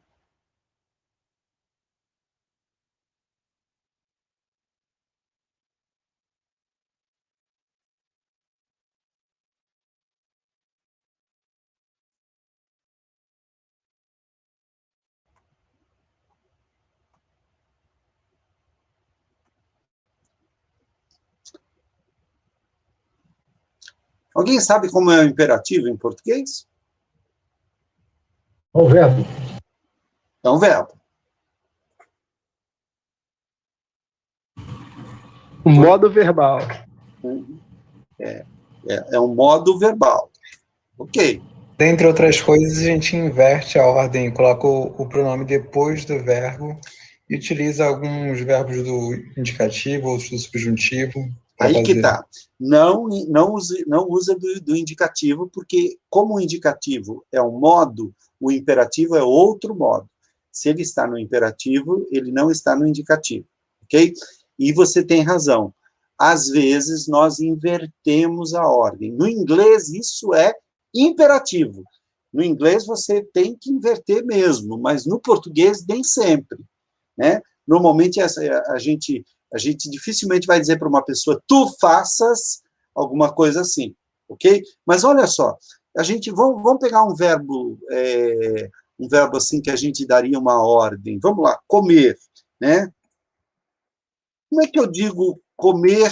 Alguém sabe como é o imperativo em português?
O verbo.
É um verbo.
O modo verbal.
É um modo verbal. Ok.
Dentre outras coisas, a gente inverte a ordem, coloca o pronome depois do verbo e utiliza alguns verbos do indicativo, outros do subjuntivo.
Aí que tá. Não usa do indicativo, porque como o indicativo é um modo, o imperativo é outro modo. Se ele está no imperativo, ele não está no indicativo, ok? E você tem razão. Às vezes, nós invertemos a ordem. No inglês, isso é imperativo. No inglês, você tem que inverter mesmo, mas no português, nem sempre, né? Normalmente, a gente dificilmente vai dizer para uma pessoa, tu faças alguma coisa assim, ok? Mas olha só, vamos pegar um verbo assim que a gente daria uma ordem. Vamos lá, comer, né? Como é que eu digo comer?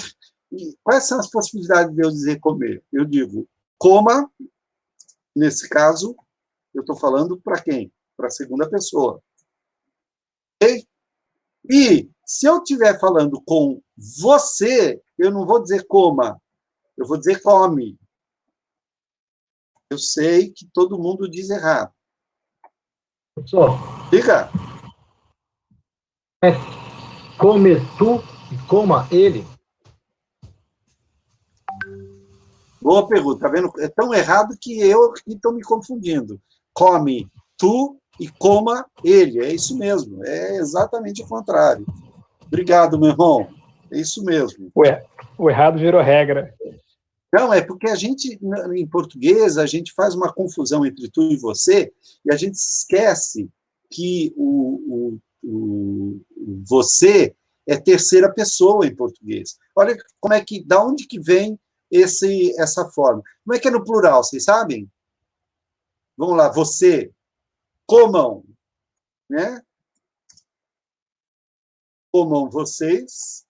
Quais são as possibilidades de eu dizer comer? Eu digo coma, nesse caso, eu estou falando para quem? Para a segunda pessoa. Ok? E se eu estiver falando com você, eu não vou dizer coma, eu vou dizer come. Eu sei que todo mundo diz errado.
Professor,
Diga.
come tu e coma ele.
Boa pergunta, tá vendo? É tão errado que eu estou me confundindo. Come tu e coma ele. É isso mesmo. É exatamente o contrário. Obrigado, meu irmão. É isso mesmo.
Ué, o errado virou regra.
Não, é porque a gente, em português, a gente faz uma confusão entre tu e você, e a gente esquece que o você é terceira pessoa em português. Olha como é que, da onde que vem essa forma. Como é que é no plural, vocês sabem? Vamos lá, você, comam, né? Comam vocês,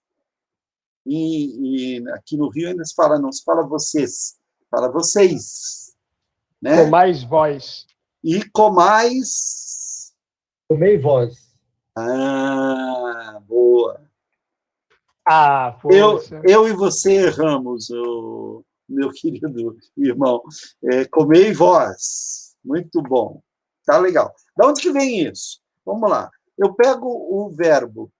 e aqui no Rio ainda se fala, não se fala vocês, fala vocês, né?
Com mais voz.
E comais...
Comei vós.
Ah, boa.
Ah, poxa.
Eu e você erramos, meu querido irmão. Comei vós. Muito bom. Tá legal. Da onde que vem isso? Vamos lá. Eu pego o verbo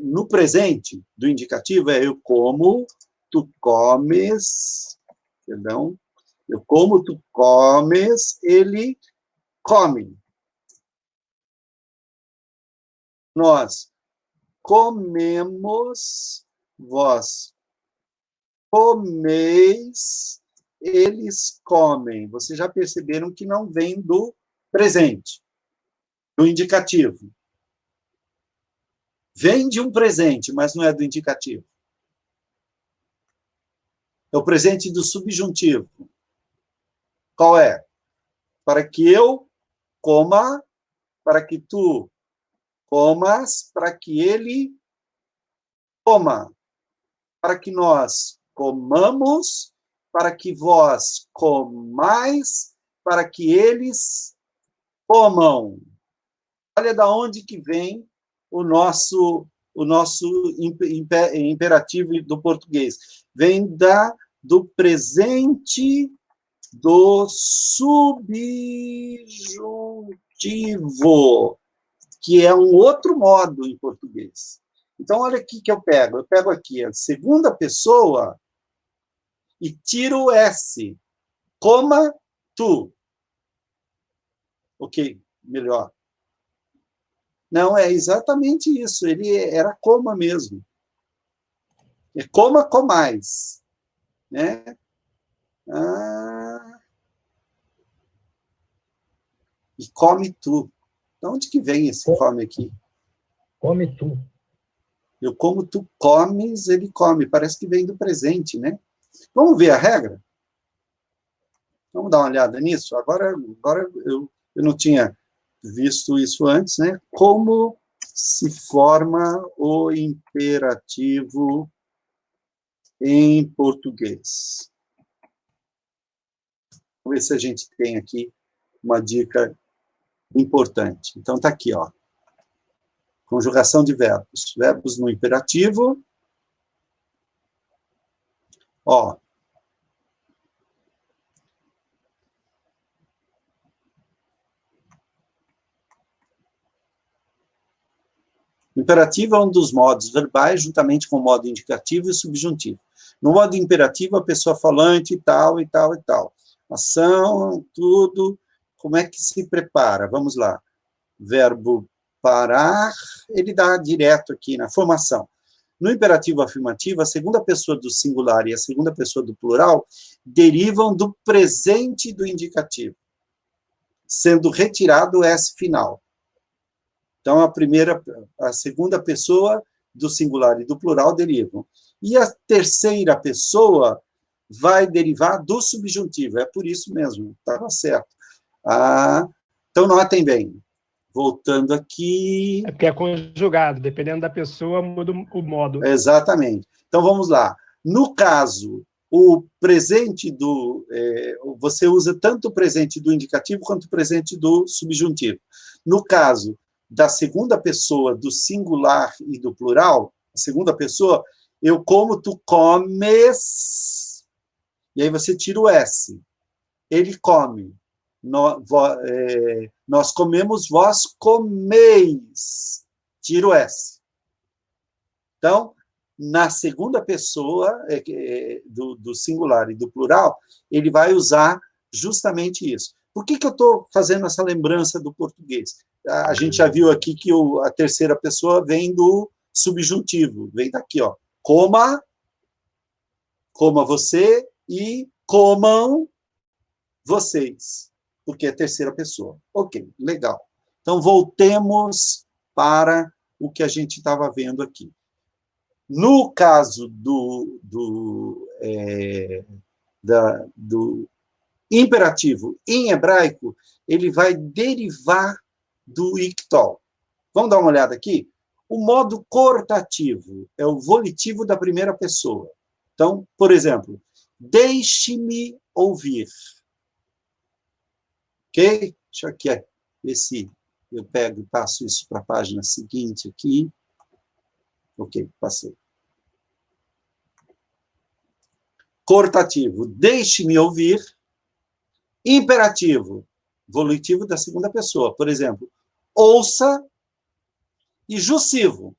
no presente do indicativo, eu como, tu comes, perdão, eu como, tu comes, ele come. Nós comemos, vós comeis, eles comem. Vocês já perceberam que não vem do presente, do indicativo. Vem de um presente, mas não é do indicativo. É o presente do subjuntivo. Qual é? Para que eu coma, para que tu comas, para que ele coma, para que nós comamos, para que vós comais, para que eles comam. Olha da onde que vem o nosso imperativo do português. Vem do presente do subjuntivo, que é um outro modo em português. Então, olha aqui que eu pego. Eu pego aqui a segunda pessoa e tiro o S. Coma tu. Ok, melhor. Não, é exatamente isso. Ele era coma mesmo. É coma, comais. Né? E come tu. De onde que vem esse come aqui?
Come tu.
Eu como tu comes, ele come. Parece que vem do presente, né? Vamos ver a regra? Vamos dar uma olhada nisso? Agora eu não tinha visto isso antes, né? Como se forma o imperativo em português? Vamos ver se a gente tem aqui uma dica importante. Então, está aqui, ó. Conjugação de verbos. Verbos no imperativo. Ó. Imperativo é um dos modos verbais, juntamente com o modo indicativo e subjuntivo. No modo imperativo, a pessoa falante e tal, e tal, e tal. Ação, tudo. Como é que se prepara? Vamos lá. Verbo parar, ele dá direto aqui na formação. No imperativo afirmativo, a segunda pessoa do singular e a segunda pessoa do plural derivam do presente do indicativo, sendo retirado o S final. Então, a segunda pessoa do singular e do plural derivam. E a terceira pessoa vai derivar do subjuntivo. É por isso mesmo, estava certo. Então, notem bem. Voltando aqui...
É porque é conjugado, dependendo da pessoa, muda o modo.
Exatamente. Então, vamos lá. No caso, o presente do... você usa tanto o presente do indicativo quanto o presente do subjuntivo. No caso da segunda pessoa do singular e do plural, a segunda pessoa, eu como, tu comes, e aí você tira o S. Ele come. Nós comemos, vós comeis. Tira o S. Então, na segunda pessoa do singular e do plural, ele vai usar justamente isso. Por que eu estou fazendo essa lembrança do português? A gente já viu aqui que a terceira pessoa vem do subjuntivo, vem daqui, ó. Coma você e comam vocês, porque é terceira pessoa. Ok, legal. Então, voltemos para o que a gente estava vendo aqui. No caso do imperativo em hebraico, ele vai derivar do ictol. Vamos dar uma olhada aqui? O modo cortativo é o volitivo da primeira pessoa. Então, por exemplo, deixe-me ouvir. Ok? Deixa eu aqui ver se eu pego e passo isso para a página seguinte aqui. Ok, passei. Cortativo, deixe-me ouvir. Imperativo, volitivo da segunda pessoa. Por exemplo, ouça. E jussivo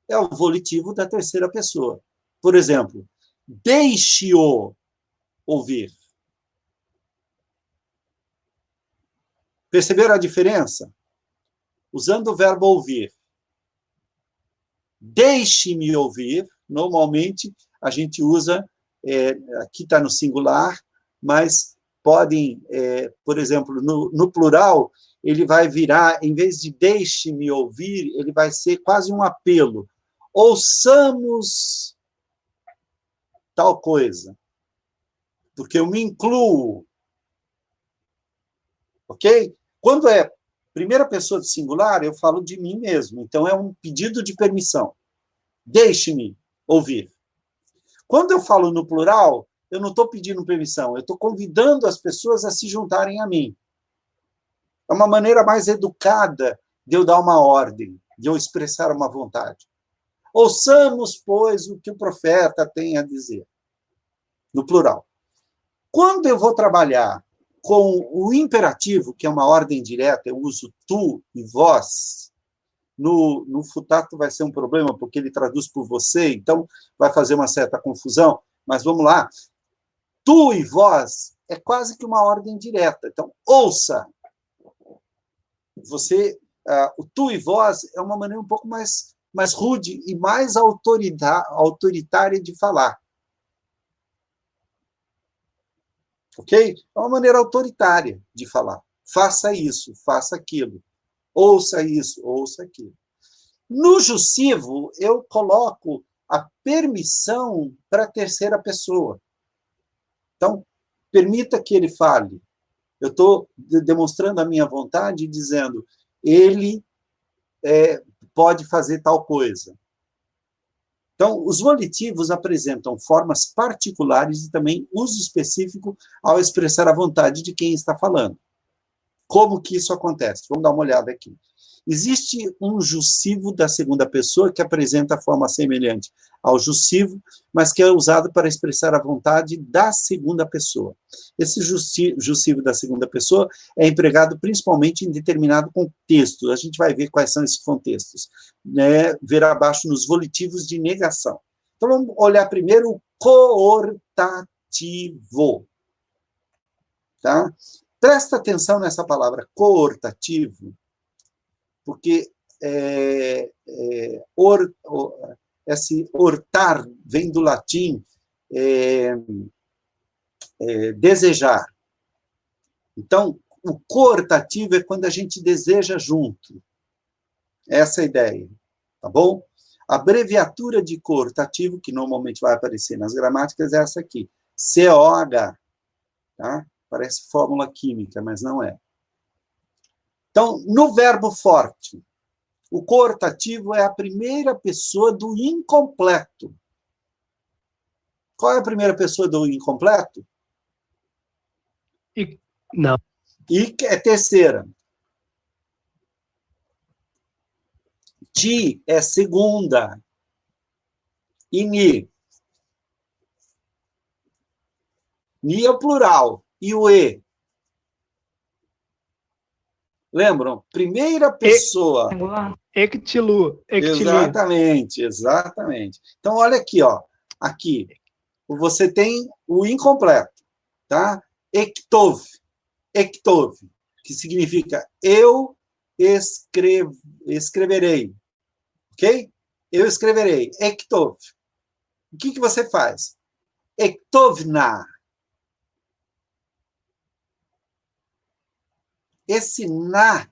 é o volitivo da terceira pessoa. Por exemplo, deixe-o ouvir. Perceberam a diferença? Usando o verbo ouvir. Deixe-me ouvir, normalmente a gente usa, aqui está no singular, mas podem, por exemplo, no plural, ele vai virar, em vez de deixe-me ouvir, ele vai ser quase um apelo. Ouçamos tal coisa, porque eu me incluo. Ok? Quando é primeira pessoa do singular, eu falo de mim mesmo. Então, é um pedido de permissão. Deixe-me ouvir. Quando eu falo no plural, eu não estou pedindo permissão, eu estou convidando as pessoas a se juntarem a mim. É uma maneira mais educada de eu dar uma ordem, de eu expressar uma vontade. Ouçamos, pois, o que o profeta tem a dizer. No plural. Quando eu vou trabalhar com o imperativo, que é uma ordem direta, eu uso tu e vós. No futato vai ser um problema, porque ele traduz por você, então vai fazer uma certa confusão. Mas vamos lá. Tu e vós é quase que uma ordem direta. Então, ouça. O tu e vós é uma maneira um pouco mais rude e mais autoritária de falar. Ok? É uma maneira autoritária de falar. Faça isso, faça aquilo. Ouça isso, ouça aquilo. No jussivo, eu coloco a permissão para a terceira pessoa. Então, permita que ele fale. Eu estou demonstrando a minha vontade e dizendo, ele pode fazer tal coisa. Então, os volitivos apresentam formas particulares e também uso específico ao expressar a vontade de quem está falando. Como que isso acontece? Vamos dar uma olhada aqui. Existe um jussivo da segunda pessoa que apresenta a forma semelhante ao jussivo, mas que é usado para expressar a vontade da segunda pessoa. Esse jussivo da segunda pessoa é empregado principalmente em determinado contexto. A gente vai ver quais são esses contextos, né? Ver abaixo nos volitivos de negação. Então, vamos olhar primeiro o coortativo. Tá? Presta atenção nessa palavra coortativo, porque esse hortar vem do latim desejar. Então, o coortativo é quando a gente deseja junto. Essa é a ideia, tá bom? A abreviatura de coortativo, que normalmente vai aparecer nas gramáticas, é essa aqui, COH, tá? Parece fórmula química, mas não é. Então, no verbo forte, o coortativo é a primeira pessoa do incompleto. Qual é a primeira pessoa do incompleto?
Não.
I é terceira. Ti é segunda. E ni. Ni é o plural. E o e? Lembram? Primeira pessoa.
Ectilu.
Exatamente, exatamente. Então, olha aqui, ó. Aqui, você tem o incompleto, tá? Ektov, que significa eu escreverei, ok? Eu escreverei, ektov. O que você faz? Ektovna. Esse na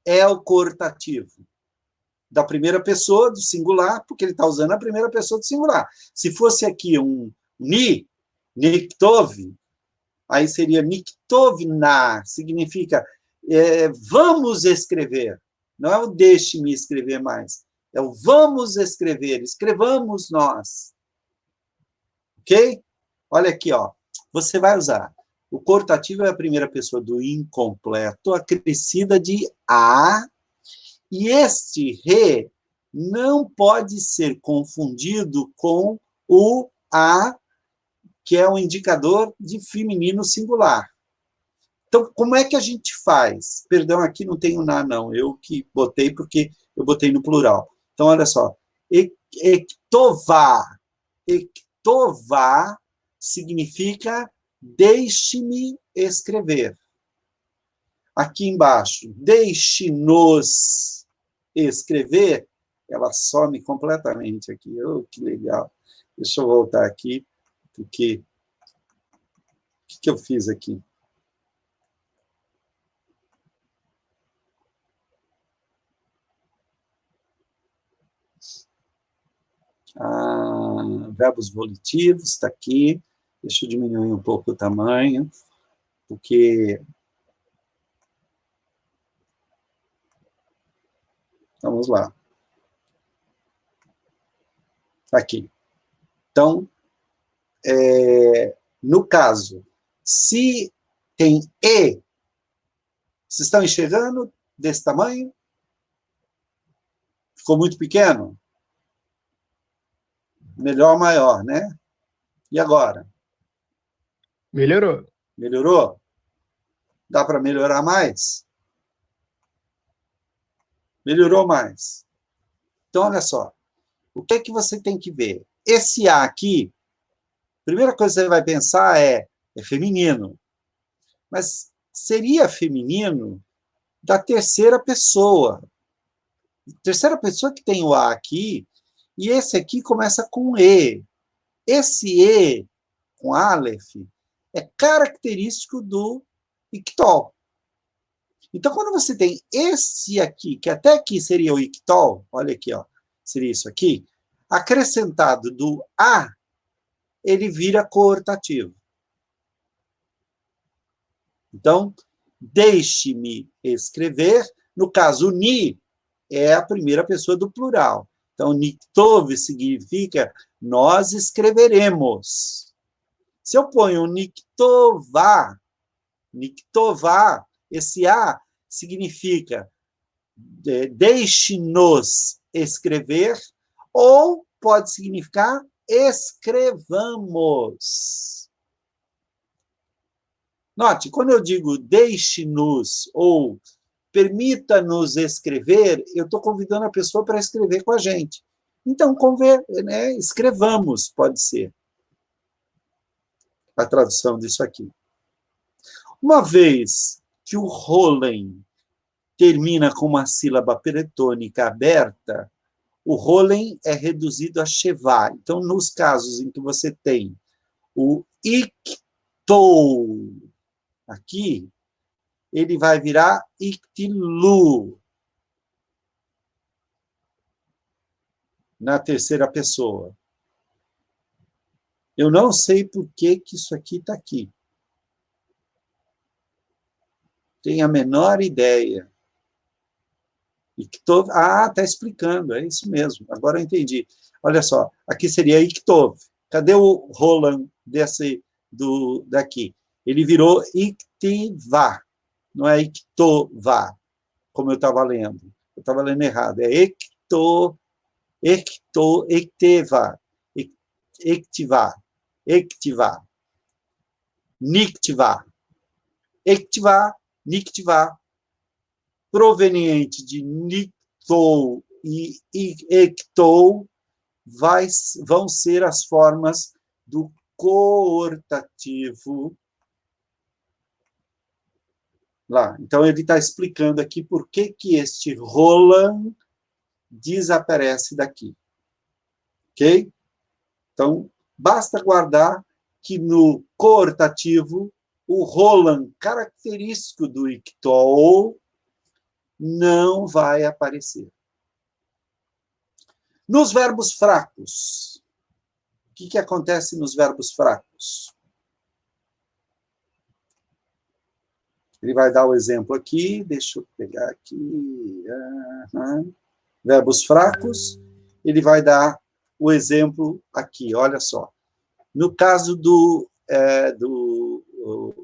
é o coortativo da primeira pessoa do singular, porque ele está usando a primeira pessoa do singular. Se fosse aqui um ni, niktov, aí seria niktovna, significa vamos escrever. Não é o deixe-me escrever mais. É o vamos escrever, escrevamos nós. Ok? Olha aqui, ó. Você vai usar. O coortativo é a primeira pessoa do incompleto, acrescida de a, e este re não pode ser confundido com o a, que é um indicador de feminino singular. Então, como é que a gente faz? Perdão, aqui não tem o na, não. Eu que botei porque eu botei no plural. Então, olha só. Ektová. Ektová significa deixe-me escrever. Aqui embaixo, deixe-nos escrever, ela some completamente aqui. Oh, que legal. Deixa eu voltar aqui, porque o que eu fiz aqui? Verbos volitivos, está aqui. Deixa eu diminuir um pouco o tamanho, porque... Vamos lá. Aqui. Então, no caso, se tem e, vocês estão enxergando desse tamanho? Ficou muito pequeno? Melhor, maior, né? E agora?
Melhorou.
Melhorou? Dá para melhorar mais? Melhorou mais. Então, olha só. O que é que você tem que ver? Esse A aqui, a primeira coisa que você vai pensar é feminino. Mas seria feminino da terceira pessoa. Terceira pessoa que tem o A aqui, e esse aqui começa com E. Esse E, com Aleph, é característico do ictol. Então, quando você tem esse aqui, que até aqui seria o ictol, olha aqui, ó, seria isso aqui, acrescentado do A, ele vira coortativo. Então, deixe-me escrever, no caso, ni, é a primeira pessoa do plural. Então, niktov significa nós escreveremos. Se eu ponho niktová, esse A significa deixe-nos escrever, ou pode significar escrevamos. Note, quando eu digo deixe-nos ou permita-nos escrever, eu estou convidando a pessoa para escrever com a gente. Então, escrevamos, pode ser a tradução disso aqui. Uma vez que o Rollen termina com uma sílaba peretônica aberta, o Rollen é reduzido a Shevá. Então, nos casos em que você tem o iktou aqui, ele vai virar iktilu na terceira pessoa. Eu não sei por que isso aqui está aqui. Tenho a menor ideia. Iktov, está explicando, é isso mesmo. Agora eu entendi. Olha só, aqui seria Iktov. Cadê o Roland daqui? Ele virou Iktivá, não é Iktová, como eu estava lendo. Eu estava lendo errado. É Iktivá, Iktivá, Niktivá, Iktivá, Niktivá, proveniente de niktou e ektou, vão ser as formas do coortativo lá. Então, ele está explicando aqui por que este Roland desaparece daqui. Ok? Então, basta guardar que no coortativo, o Roland característico do iktou não vai aparecer. Nos verbos fracos, o que acontece nos verbos fracos? Ele vai dar o exemplo aqui, deixa eu pegar aqui. Verbos fracos, ele vai dar o exemplo aqui, olha só. No caso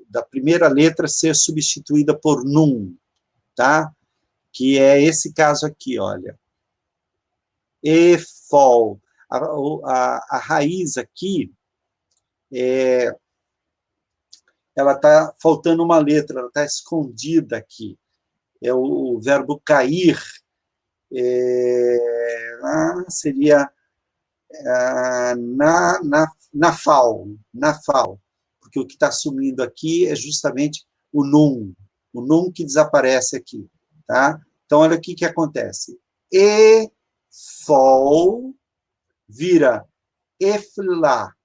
da primeira letra ser substituída por num, tá? Que é esse caso aqui, olha. Efol. A raiz aqui, ela está faltando uma letra, ela está escondida aqui. É o verbo cair, seria nafal, porque o que está sumindo aqui é justamente o num que desaparece aqui. Tá? Então, olha o que acontece. Efol vira eflá.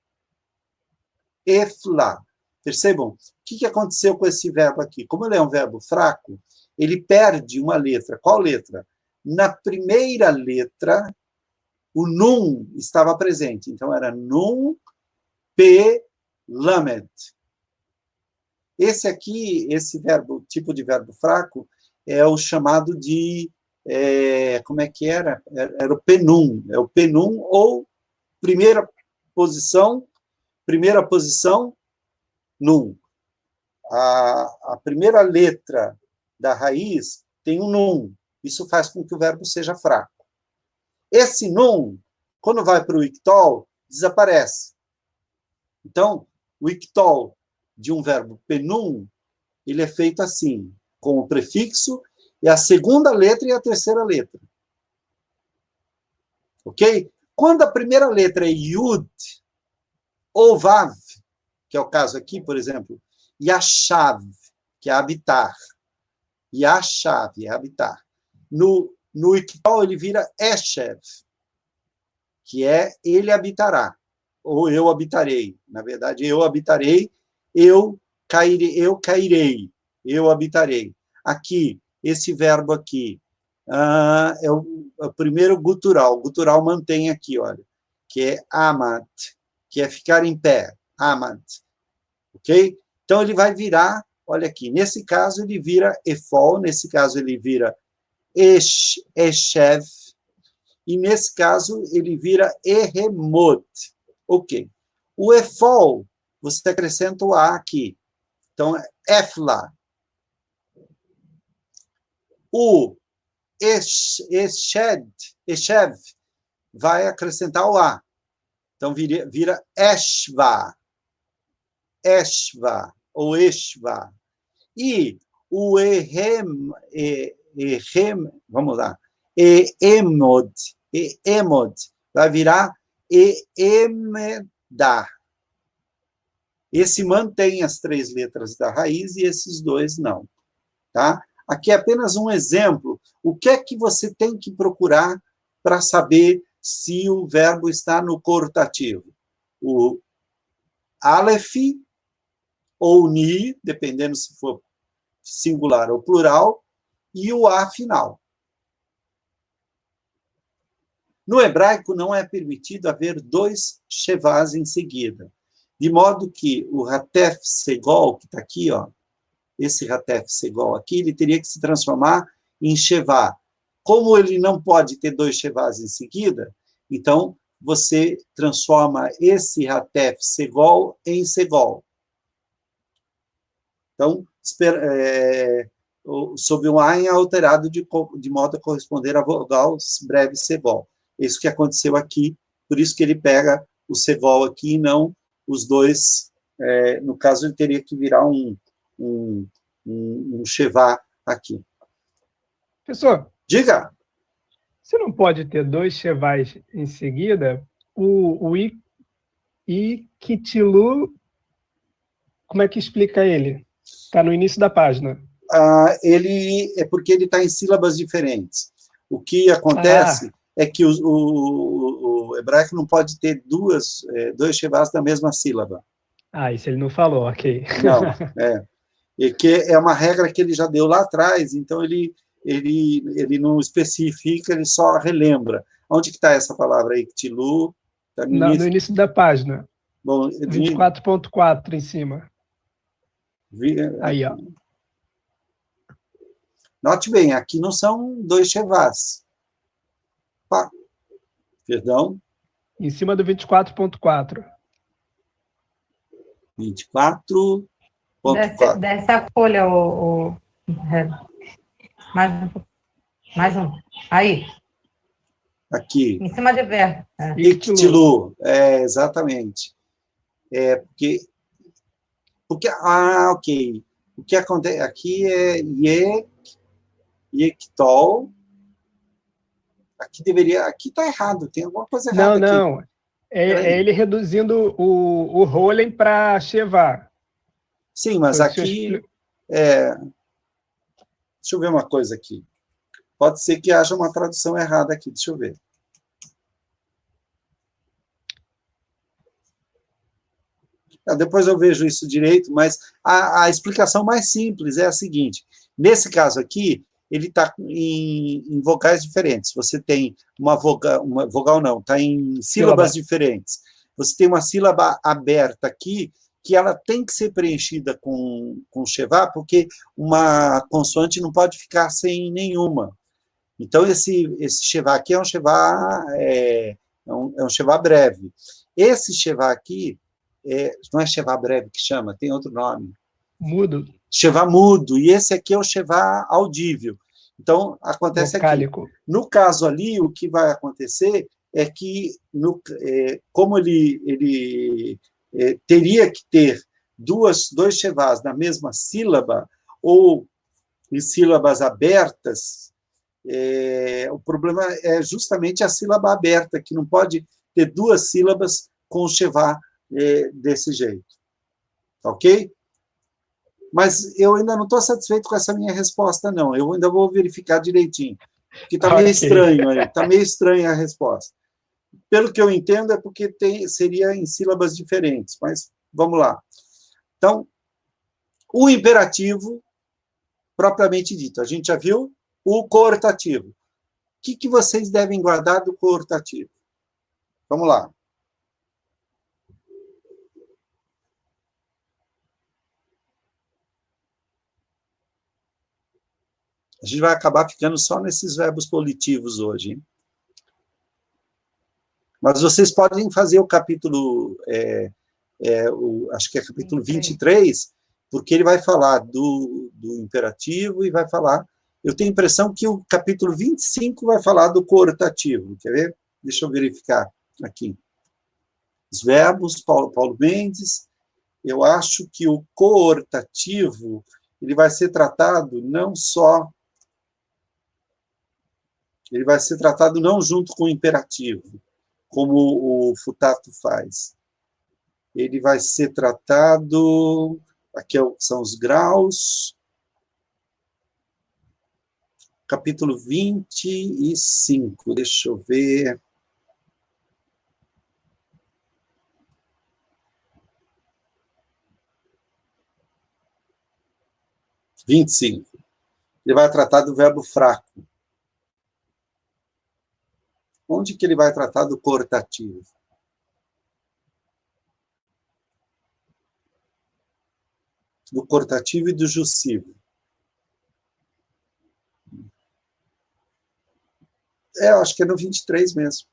Eflá. Percebam? O que aconteceu com esse verbo aqui? Como ele é um verbo fraco, ele perde uma letra. Qual letra? Na primeira letra, o num estava presente. Então, era num, p, lamed. Esse aqui, esse verbo, tipo de verbo fraco, é o chamado de, como é que era? Era o penum. É o penum ou primeira posição, num. A primeira letra da raiz tem um num. Isso faz com que o verbo seja fraco. Esse num, quando vai para o ictol, desaparece. Então, o ictol de um verbo penum, ele é feito assim, com o prefixo e a segunda letra e a terceira letra. Ok? Quando a primeira letra é yud ou vav, que é o caso aqui, por exemplo, yashav, que é habitar. Yashav, é habitar. No iktal, ele vira eshev, que é ele habitará, ou eu habitarei. Na verdade, eu habitarei, eu cairei, eu habitarei. Aqui, esse verbo aqui, é o primeiro gutural. O gutural mantém aqui, olha, que é amat, que é ficar em pé, amat. Ok? Então, ele vai virar, olha aqui, nesse caso ele vira efol, nesse caso ele vira eshev, e nesse caso ele vira eremot. Ok. O efol, você acrescenta o A aqui. Então, efla. O eshev vai acrescentar o A. Então, vira eshva. Eshva, ou eshva. E o vamos lá, emod, vai virar emedar. Esse mantém as 3 letras da raiz e esses 2 não. Tá? Aqui é apenas um exemplo. O que é que você tem que procurar para saber se o verbo está no cortativo? O aleph ou ni, dependendo se for singular ou plural, e o A final. No hebraico, não é permitido haver 2 shevás em seguida, de modo que o ratef segol, que está aqui, ó, esse ratef segol aqui, ele teria que se transformar em shevá. Como ele não pode ter 2 shevás em seguida, então você transforma esse ratef segol em segol. Então, sob um A é alterado de modo a corresponder à vogal breve segol. Isso que aconteceu aqui, por isso que ele pega o segol aqui e não os 2. No caso, ele teria que virar um shevá aqui.
Professor,
Diga!
você não pode ter 2 chevais em seguida? O Ikitilu, como é que explica ele? Está no início da página.
Ele é porque ele está em sílabas diferentes. O que acontece é que o hebraico não pode ter 2 shevás da mesma sílaba.
Isso ele não falou, ok.
Não, que é uma regra que ele já deu lá atrás, então ele não especifica, ele só relembra. Onde que está essa palavra aí? Ktilu? Tá
No início da página.
Bom,
24.4 em cima. Aí, ó.
Note bem, aqui não são 2 shevás. Perdão.
Em cima do 24.4.
24.4.
Desce a folha, mais um. Aí.
Aqui.
Em cima de verbo.
Iktilu. Exatamente. Porque, ok. O que acontece aqui é Yektol. Aqui está errado, tem alguma coisa errada aqui.
Não. É ele reduzindo o Rolen para Shevá.
Sim, mas aqui... deixa eu ver uma coisa aqui. Pode ser que haja uma tradução errada aqui, deixa eu ver. Depois eu vejo isso direito, mas a explicação mais simples é a seguinte. Nesse caso aqui, ele está em vogais diferentes. Você tem uma vogal não, está em sílabas diferentes. Você tem uma sílaba aberta aqui, que ela tem que ser preenchida com shevá, porque uma consoante não pode ficar sem nenhuma. Então, esse shevá aqui é um shevá, um shevá breve. Esse shevá aqui, não é shevá breve que chama, tem outro nome.
Mudo.
Shevá mudo, e esse aqui é o shevá audível. Então, acontece
vocálico.
Aqui. No caso ali, o que vai acontecer é que, como ele teria que ter dois shevás na mesma sílaba, ou em sílabas abertas, o problema é justamente a sílaba aberta, que não pode ter 2 sílabas com o shevá desse jeito. Ok? Mas eu ainda não estou satisfeito com essa minha resposta, não. Eu ainda vou verificar direitinho. Porque está meio estranho aí. Está meio estranha a resposta. Pelo que eu entendo, é porque seria em sílabas diferentes. Mas vamos lá. Então, o imperativo, propriamente dito, a gente já viu o coortativo. O que vocês devem guardar do coortativo? Vamos lá. A gente vai acabar ficando só nesses verbos volitivos hoje, hein? Mas vocês podem fazer o capítulo, acho que é capítulo 23, porque ele vai falar do imperativo e vai falar... Eu tenho a impressão que o capítulo 25 vai falar do coortativo. Quer ver? Deixa eu verificar aqui. Os verbos, Paulo Mendes. Eu acho que o coortativo ele vai ser tratado não só... Ele vai ser tratado não junto com o imperativo, como o Futato faz. Ele vai ser tratado... Aqui são os graus... Capítulo 25, deixa eu ver. Ele vai tratar do verbo fraco. Onde que ele vai tratar do coortativo? Do coortativo e do jussivo. Eu acho que é no 23 mesmo.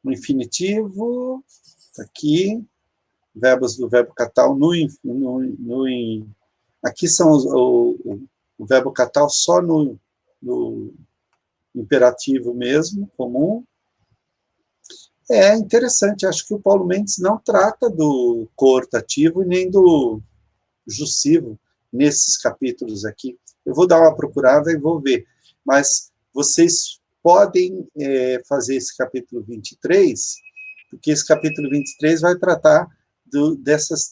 No infinitivo, aqui, verbos do verbo catal aqui são o verbo catal só no imperativo mesmo, comum. É interessante, acho que o Paulo Mendes não trata do coortativo nem do jussivo nesses capítulos aqui. Eu vou dar uma procurada e vou ver. Mas vocês podem fazer esse capítulo 23, porque esse capítulo 23 vai tratar desses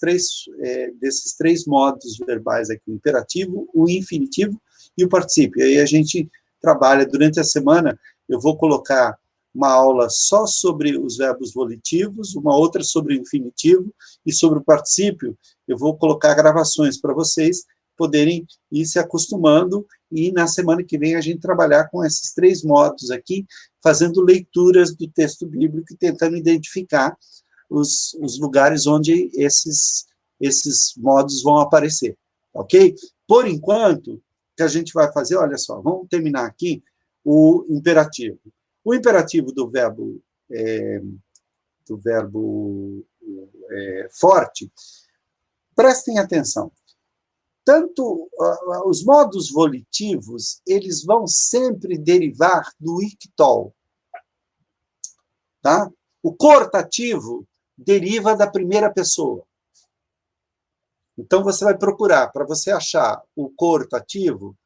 três modos verbais aqui, o imperativo, o infinitivo e o particípio. Aí a gente trabalha durante a semana, eu vou colocar uma aula só sobre os verbos volitivos, uma outra sobre o infinitivo, e sobre o particípio, eu vou colocar gravações para vocês poderem ir se acostumando, e na semana que vem a gente trabalhar com esses três modos aqui, fazendo leituras do texto bíblico e tentando identificar os lugares onde esses modos vão aparecer, ok? Por enquanto, o que a gente vai fazer, olha só, vamos terminar aqui o imperativo. O imperativo do verbo forte, prestem atenção. Tanto os modos volitivos, eles vão sempre derivar do ictol. Tá? O coortativo deriva da primeira pessoa. Então, você vai procurar, para você achar o coortativo,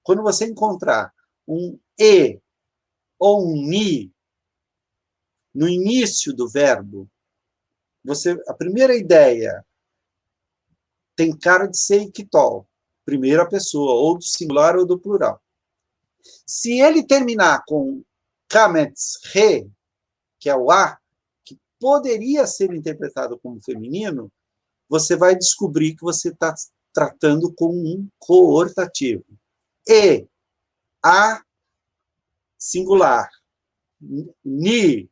quando você encontrar um e ou um ni no início do verbo, a primeira ideia tem cara de ser ictol, primeira pessoa, ou do singular ou do plural. Se ele terminar com kamets re, que é o a, que poderia ser interpretado como feminino, você vai descobrir que você está tratando com um coortativo. E, a, singular, ni,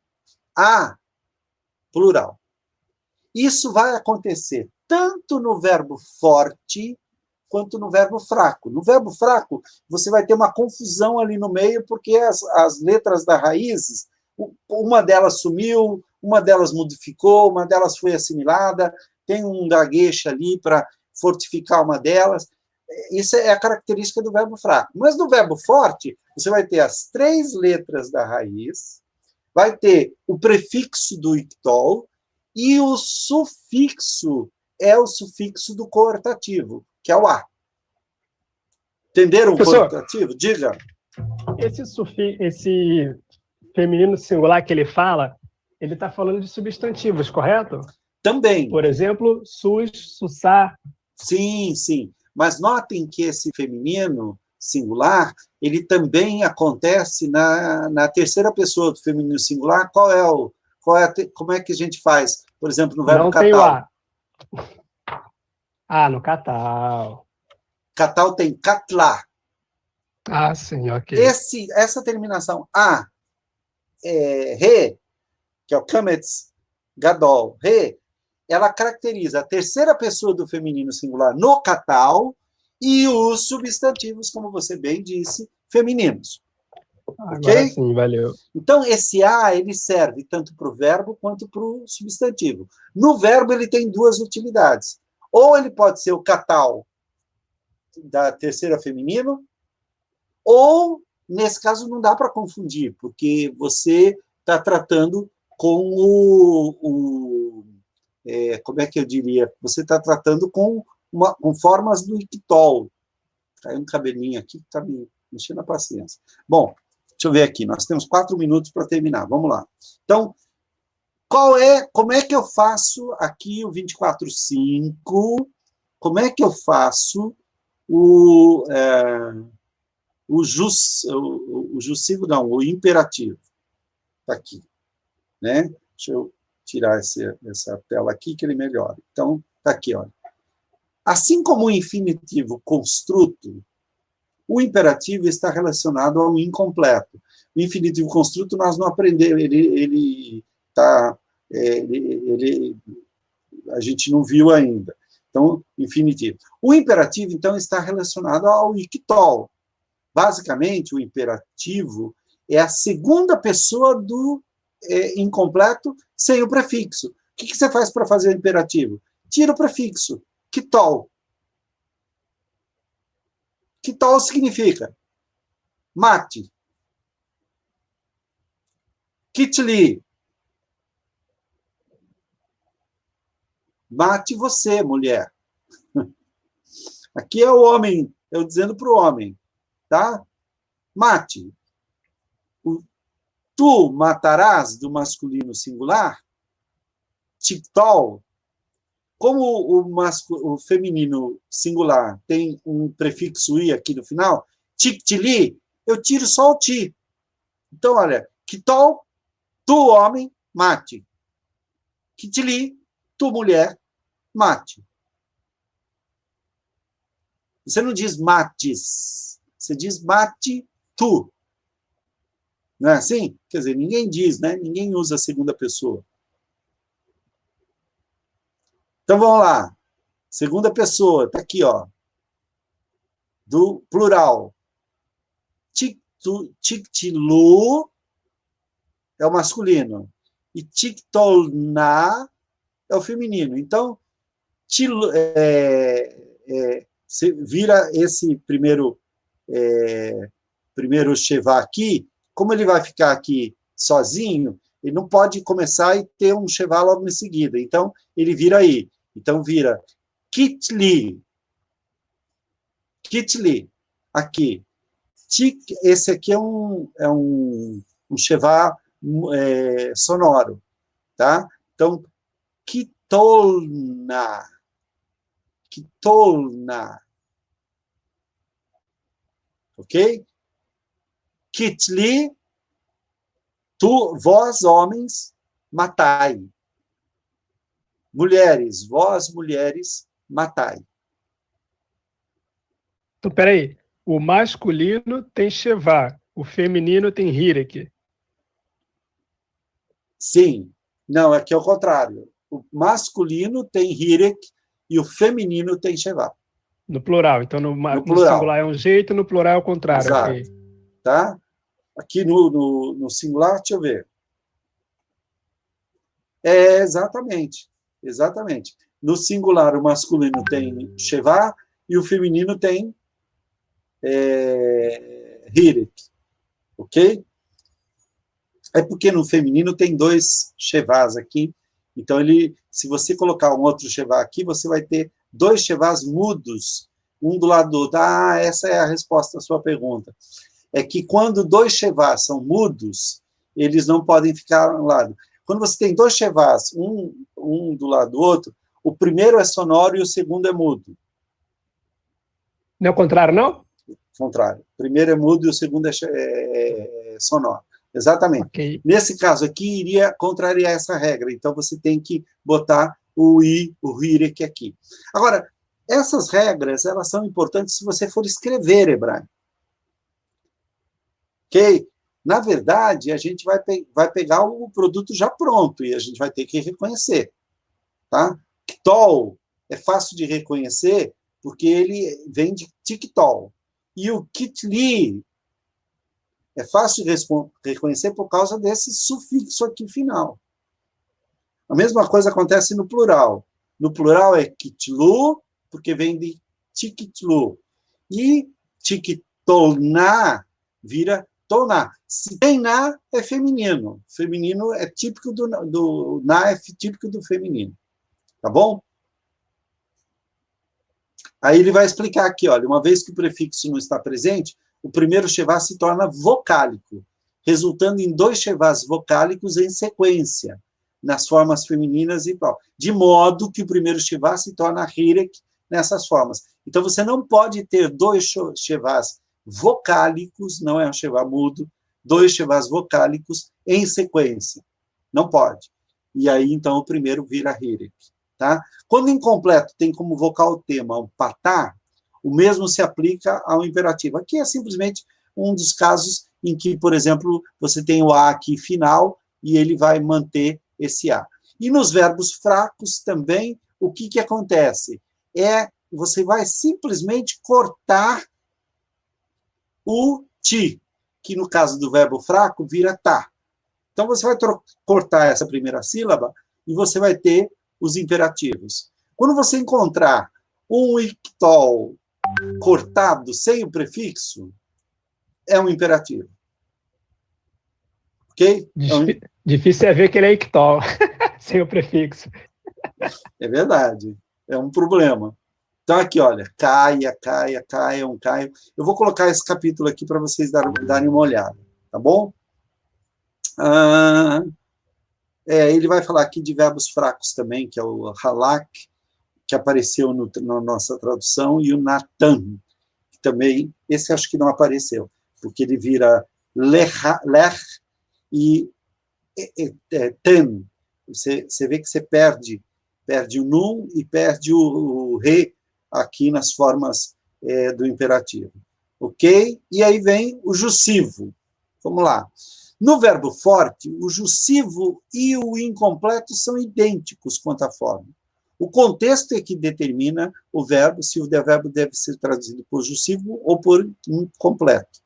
a, plural. Isso vai acontecer tanto no verbo forte quanto no verbo fraco. No verbo fraco, você vai ter uma confusão ali no meio, porque as letras da raiz, uma delas sumiu, uma delas modificou, uma delas foi assimilada, tem um gaguejo ali para fortificar uma delas. Isso é a característica do verbo fraco. Mas no verbo forte, você vai ter as três letras da raiz, vai ter o prefixo do ictol, e o sufixo é o sufixo do coortativo, que é o a. Entenderam o coortativo? Diga.
Esse feminino singular que ele fala, ele está falando de substantivos, correto?
Também.
Por exemplo, sus, sussá.
Sim, sim. Mas notem que esse feminino singular, ele também acontece na terceira pessoa do feminino singular. Como é que a gente faz? Por exemplo, no verbo
não
catal.
Tem o a. Ah, no catal.
Catal tem catlá.
Ah, sim, ok.
Essa terminação a, re, que é o kamets, gadol. Re, ela caracteriza a terceira pessoa do feminino singular no catal e os substantivos, como você bem disse, femininos.
Agora
Ok?
sim, valeu.
Então, esse a, ele serve tanto para o verbo quanto para o substantivo. No verbo, ele tem duas utilidades. Ou ele pode ser o catal da terceira feminino, ou, nesse caso, não dá para confundir, porque você está tratando com como é que eu diria? Você está tratando com formas do ictol. Caiu um cabelinho aqui que está me enchendo a paciência. Bom, deixa eu ver aqui. Nós temos 4 minutos para terminar. Vamos lá. Então, como é que eu faço aqui o 24/5? Como é que eu faço o jussivo, não, o imperativo? Está aqui. Né? Deixa eu tirar essa tela aqui que ele melhora. Então, está aqui, olha. Assim como o infinitivo construto, o imperativo está relacionado ao incompleto. O infinitivo construto nós não aprendemos, a gente não viu ainda. Então, infinitivo. O imperativo, então, está relacionado ao ictol. Basicamente, o imperativo é a segunda pessoa do incompleto sem o prefixo. O que você faz para fazer o imperativo? Tira o prefixo. Ictol. Ictol significa mate. Kitli. Mate você, mulher. Aqui é o homem, eu dizendo para o homem, tá? Mate. Tu matarás, do masculino singular. Tiktol. Como o feminino singular tem um prefixo i aqui no final, tiktili, eu tiro só o ti. Então, olha, kitol, tu homem, mate. Kitili, tu mulher, mate. Você não diz mates, você diz mate tu. Não é assim? Quer dizer, ninguém diz, né? Ninguém usa a segunda pessoa. Então, vamos lá. Segunda pessoa, está aqui, ó. Do plural. Tiktilu é o masculino. E tiktolna é o feminino. Então, você vira esse primeiro shevá aqui, como ele vai ficar aqui sozinho, ele não pode começar e ter um shevá logo em seguida. Então, ele vira aí. Então, vira kitli. Kitli. Aqui. Esse aqui é um shevá sonoro. Tá? Então, kitolna. Kitolna. Ok? Kitli, vós, homens, matai. Mulheres, vós, mulheres, matai.
Então, peraí. O masculino tem shevá, o feminino tem hirek.
Sim. Não, aqui é o contrário. O masculino tem hirek e o feminino tem shevá.
No plural. Então, no singular é um jeito, no plural é o contrário.
Exato.
Okay.
Tá? Aqui no singular, deixa eu ver. Exatamente. Exatamente. No singular, o masculino tem shevá e o feminino tem hirek. Ok? É porque no feminino tem 2 shevás aqui. Então, se você colocar um outro shevá aqui, você vai ter 2 shevás mudos, um do lado do outro. Essa é a resposta à sua pergunta. É que quando 2 shevás são mudos, eles não podem ficar ao lado. Quando você tem 2 shevás, um do lado do outro, o primeiro é sonoro e o segundo é mudo.
Não é o contrário, não?
Contrário. O primeiro é mudo e o segundo é sonoro. Exatamente.
Okay.
Nesse caso aqui, iria contrariar essa regra. Então, você tem que botar o i, o hirek aqui. Agora, essas regras, elas são importantes se você for escrever hebraico. Ok? Na verdade, a gente vai pegar o produto já pronto e a gente vai ter que reconhecer. Tá? Ktol é fácil de reconhecer porque ele vem de Tiktol. E o Kitli é fácil de reconhecer por causa desse sufixo aqui final. A mesma coisa acontece no plural. No plural é Kitlu, porque vem de Tiktlu. E Tiktolna vira Toná. Se tem na, é feminino. Feminino é típico do na, é típico do feminino. Tá bom? Aí ele vai explicar aqui, olha, uma vez que o prefixo não está presente, o primeiro shevá se torna vocálico, resultando em 2 shevás vocálicos em sequência, nas formas femininas e tal, de modo que o primeiro shevá se torna hirek nessas formas. Então, você não pode ter 2 shevás vocálicos, não é um shevá mudo, 2 shevás vocálicos em sequência. Não pode. E aí, então, o primeiro vira hirek. Tá? Quando incompleto tem como vocal o tema o patá, o mesmo se aplica ao imperativo. Aqui é simplesmente um dos casos em que, por exemplo, você tem o A aqui final e ele vai manter esse A. E nos verbos fracos também, o que acontece? Você vai simplesmente cortar o ti, que no caso do verbo fraco vira tá. Então você vai cortar essa primeira sílaba e você vai ter os imperativos. Quando você encontrar um ictol cortado sem o prefixo, é um imperativo. Ok?
Difícil é ver que ele é ictol, sem o prefixo.
É verdade. É um problema. Então, aqui, olha, caia, um caio. Eu vou colocar esse capítulo aqui para vocês darem uma olhada. Tá bom? Ele vai falar aqui de verbos fracos também, que é o halak, que apareceu na nossa tradução, e o natan, que também, esse acho que não apareceu, porque ele vira lech e ten. Você vê que você perde o num e perde o re aqui nas formas do imperativo. Ok? E aí vem o jussivo. Vamos lá. No verbo forte, o jussivo e o incompleto são idênticos quanto à forma. O contexto é que determina o verbo, se o verbo deve ser traduzido por jussivo ou por incompleto.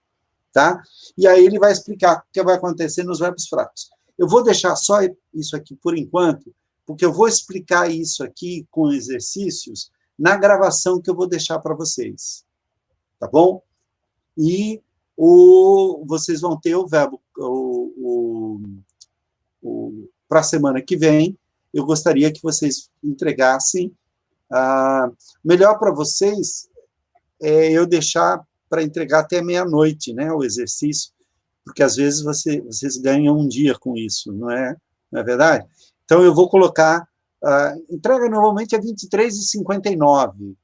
Tá? E aí ele vai explicar o que vai acontecer nos verbos fracos. Eu vou deixar só isso aqui por enquanto, porque eu vou explicar isso aqui com exercícios na gravação que eu vou deixar para vocês. Tá bom? E vocês vão ter o verbo para a semana que vem. Eu gostaria que vocês entregassem. Melhor para vocês é eu deixar para entregar até meia-noite, né, o exercício, porque às vezes vocês ganham um dia com isso, não é verdade? Então eu vou colocar, entrega normalmente é 23h59,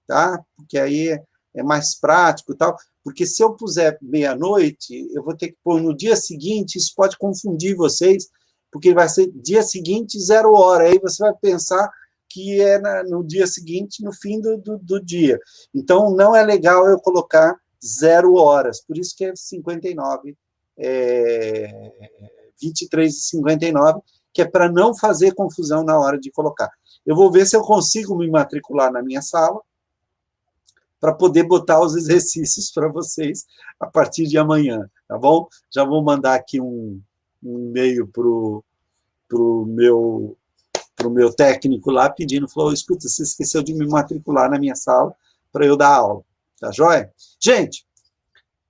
tá? Porque aí é mais prático e tal, porque se eu puser meia-noite, eu vou ter que pôr no dia seguinte, isso pode confundir vocês, porque vai ser dia seguinte, 0 hora, aí você vai pensar que é no dia seguinte, no fim do dia. Então, não é legal eu colocar 0 horas, por isso que é 59, 23h59, que é para não fazer confusão na hora de colocar. Eu vou ver se eu consigo me matricular na minha sala, para poder botar os exercícios para vocês a partir de amanhã, tá bom? Já vou mandar aqui um e-mail pro meu técnico lá, pedindo, falou, escuta, você esqueceu de me matricular na minha sala para eu dar aula, tá joia? Gente,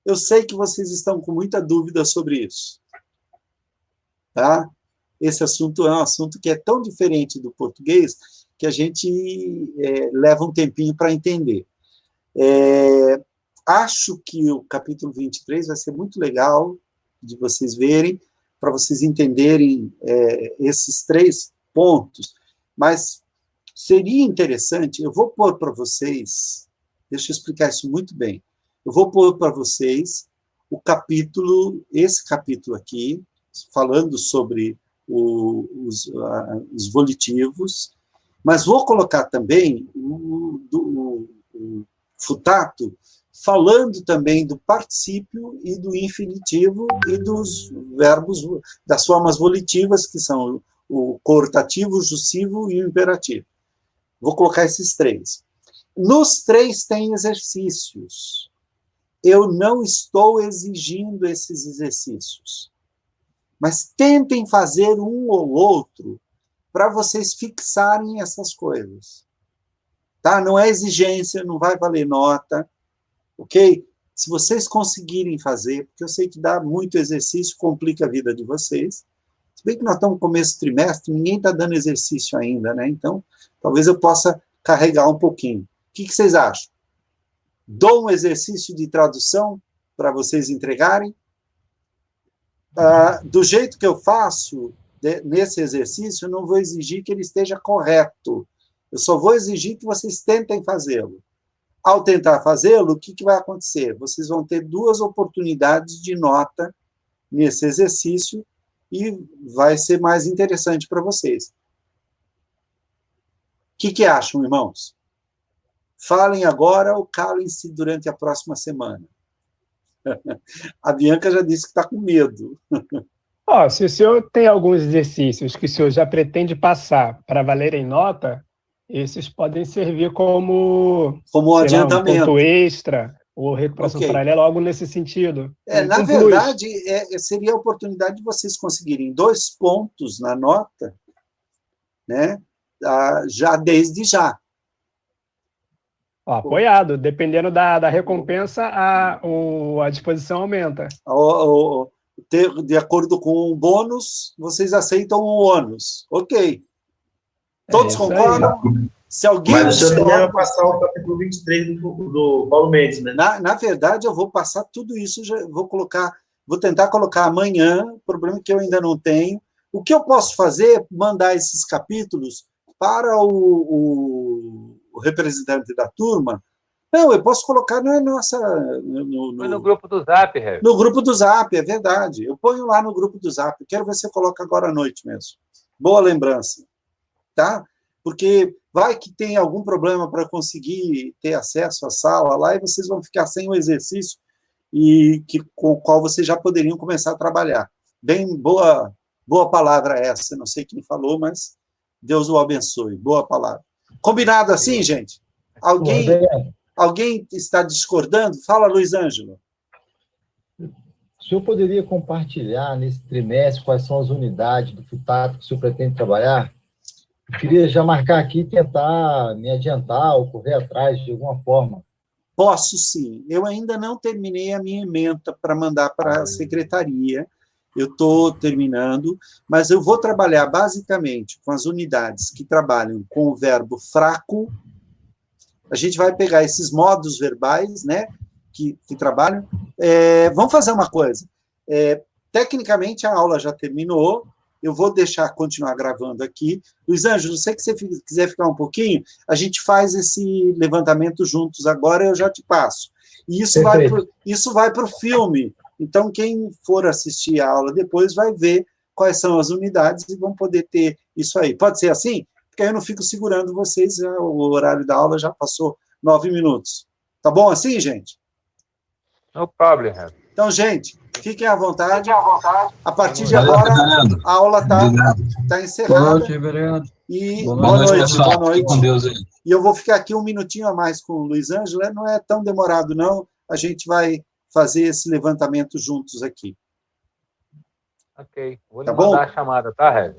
eu sei que vocês estão com muita dúvida sobre isso, tá? Esse assunto é um assunto que é tão diferente do português que a gente leva um tempinho para entender. Acho que o capítulo 23 vai ser muito legal de vocês verem, para vocês entenderem esses 3 pontos, mas seria interessante, eu vou pôr para vocês, deixa eu explicar isso muito bem, eu vou pôr para vocês esse capítulo aqui, falando sobre os volitivos, mas vou colocar também o futato falando também do particípio e do infinitivo e dos verbos, das formas volitivas, que são o coortativo, o jussivo e o imperativo. Vou colocar esses 3. Nos 3 tem exercícios. Eu não estou exigindo esses exercícios. Mas tentem fazer um ou outro para vocês fixarem essas coisas. Tá? Não é exigência, não vai valer nota, ok? Se vocês conseguirem fazer, porque eu sei que dá muito exercício, complica a vida de vocês. Se bem que nós estamos no começo do trimestre, ninguém está dando exercício ainda, né? Então, talvez eu possa carregar um pouquinho. O que vocês acham? Dou um exercício de tradução para vocês entregarem? Do jeito que eu faço nesse exercício, eu não vou exigir que ele esteja correto. Eu só vou exigir que vocês tentem fazê-lo. Ao tentar fazê-lo, o que vai acontecer? Vocês vão ter 2 oportunidades de nota nesse exercício e vai ser mais interessante para vocês. O que acham, irmãos? Falem agora ou calem-se durante a próxima semana. A Bianca já disse que está com medo.
Se o senhor tem alguns exercícios que o senhor já pretende passar para valerem nota, esses podem servir como
adiantamento.
Um ponto extra, ou recuperação paralela, algo nesse sentido.
Na verdade, seria a oportunidade de vocês conseguirem 2 pontos na nota, né? Já desde já.
Apoiado. Dependendo da recompensa, a disposição aumenta.
De acordo com o bônus, vocês aceitam o ônus. Ok. Todos concordam? Se alguém
Mas o senhor também vai passar o capítulo 23 do Paulo Mendes, né?
Na verdade, eu vou passar tudo isso, vou tentar colocar amanhã, o problema é que eu ainda não tenho. O que eu posso fazer é mandar esses capítulos para o representante da turma. Não, eu posso colocar na nossa...
no grupo do Zap, Rev.
No grupo do Zap, é verdade. Eu ponho lá no grupo do Zap. Eu quero ver se você coloca agora à noite mesmo. Boa lembrança. Tá? Porque vai que tem algum problema para conseguir ter acesso à sala lá e vocês vão ficar sem o exercício com o qual vocês já poderiam começar a trabalhar. Bem, boa palavra essa. Não sei quem falou, mas Deus o abençoe. Boa palavra. Combinado assim, gente? Alguém está discordando? Fala, Luiz Ângelo.
O senhor poderia compartilhar nesse trimestre quais são as unidades do FUTAT que o senhor pretende trabalhar? Eu queria já marcar aqui e tentar me adiantar ou correr atrás de alguma forma.
Posso sim. Eu ainda não terminei a minha ementa para mandar para a secretaria. Eu estou terminando, mas eu vou trabalhar basicamente com as unidades que trabalham com o verbo fraco. A gente vai pegar esses modos verbais, né, que trabalham. Vamos fazer uma coisa. Tecnicamente, a aula já terminou. Eu vou continuar gravando aqui. Luiz Ângelo, se você quiser ficar um pouquinho, a gente faz esse levantamento juntos agora, eu já te passo. E isso vai para o filme. Então, quem for assistir a aula depois vai ver quais são as unidades e vão poder ter isso aí. Pode ser assim? Porque aí eu não fico segurando vocês, o horário da aula já passou 9 minutos. Tá bom assim, gente?
No problem, Rev.
Então, gente, fiquem à vontade. A partir de agora, a aula está encerrada.
Boa noite, vereador.
E
boa noite, pessoal.
Boa noite.
Com Deus aí.
E eu vou ficar aqui um minutinho a mais com o Luiz Ângelo. Não é tão demorado, não. A gente vai fazer esse levantamento juntos aqui.
Ok. Vou
tá
lhe mandar
bom?
A chamada, tá, Rev?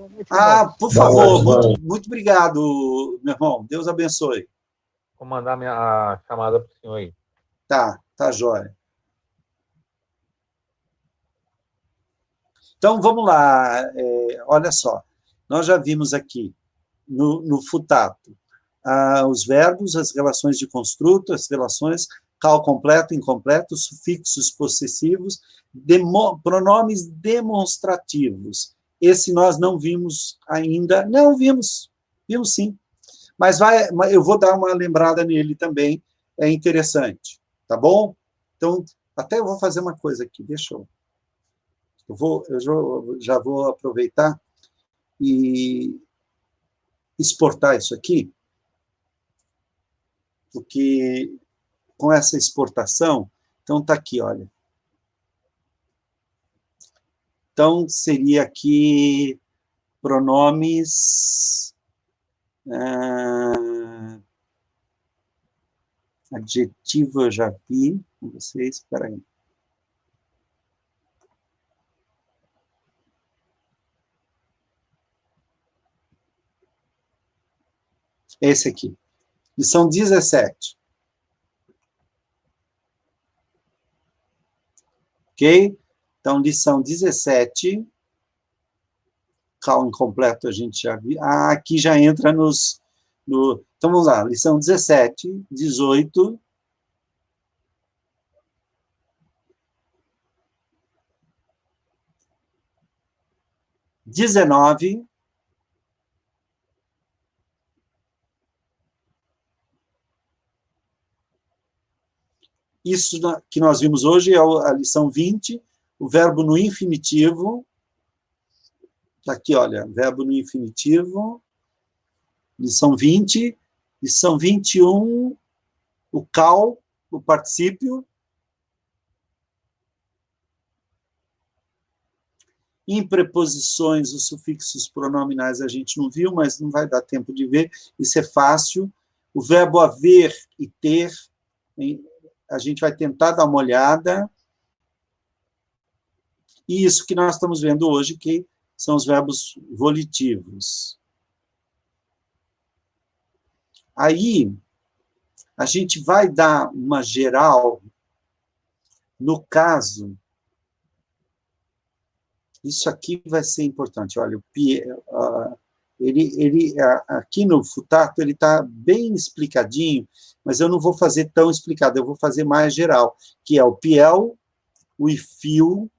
Por favor. Muito obrigado, meu irmão. Deus abençoe.
Vou mandar a chamada para o senhor aí.
Tá jóia. Então, vamos lá. Olha só. Nós já vimos aqui, no futato, os verbos, as relações de construto, as relações cal completo, incompleto, sufixos possessivos, pronomes demonstrativos. Esse nós não vimos ainda. Não, vimos sim. Mas eu vou dar uma lembrada nele também, é interessante. Tá bom? Então, até eu vou fazer uma coisa aqui, deixa eu... Eu já vou aproveitar e exportar isso aqui, porque com essa exportação, então está aqui, olha. Então, seria aqui pronomes... adjetivo eu já vi com vocês, espera aí. Esse aqui. Lição 17. Ok? Então, lição 17. Cal incompleto a gente já viu. Aqui já entra nos... Então, vamos lá. Lição 17, 18... 19... Isso que nós vimos hoje é a lição 20, o verbo no infinitivo. Está aqui, olha, verbo no infinitivo. Lição 20. Lição 21, o cal, o particípio. Em preposições, os sufixos pronominais a gente não viu, mas não vai dar tempo de ver. Isso é fácil. O verbo haver e ter, a gente vai tentar dar uma olhada. E isso que nós estamos vendo hoje, que são os verbos volitivos. Aí, a gente vai dar uma geral, no caso, isso aqui vai ser importante, olha, aqui no Futato, ele está bem explicadinho, mas eu não vou fazer tão explicado, eu vou fazer mais geral, que é o piel, o ifio,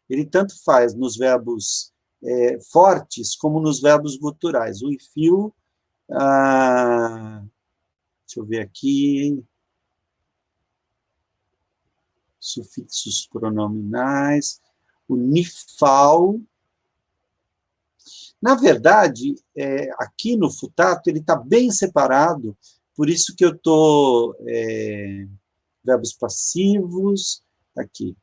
ele tanto faz nos verbos fortes, como nos verbos guturais. O ifio, deixa eu ver aqui, sufixos pronominais, o nifal. Na verdade, aqui no Futato, ele está bem separado, por isso que eu estou... verbos passivos, aqui,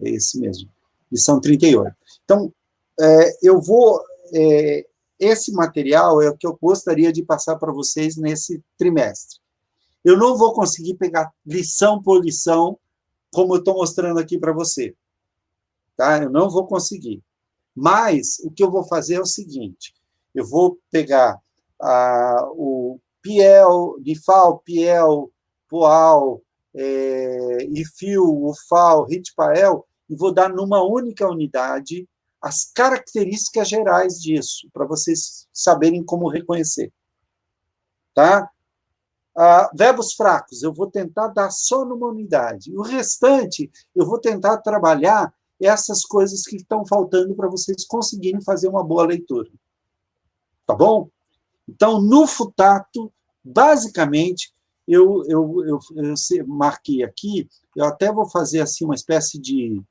é esse mesmo, lição 38. Então, eu vou... esse material é o que eu gostaria de passar para vocês nesse trimestre. Eu não vou conseguir pegar lição por lição, como eu estou mostrando aqui para você. Tá? Eu não vou conseguir. Mas, o que eu vou fazer é o seguinte, eu vou pegar o piel, nifal, piel, poal, ifio, ufal, ritpael, e vou dar numa única unidade as características gerais disso, para vocês saberem como reconhecer. Tá? Verbos fracos, eu vou tentar dar só numa unidade. O restante, eu vou tentar trabalhar essas coisas que estão faltando para vocês conseguirem fazer uma boa leitura. Tá bom? Então, no Futato, basicamente, eu marquei aqui, eu até vou fazer assim uma espécie de...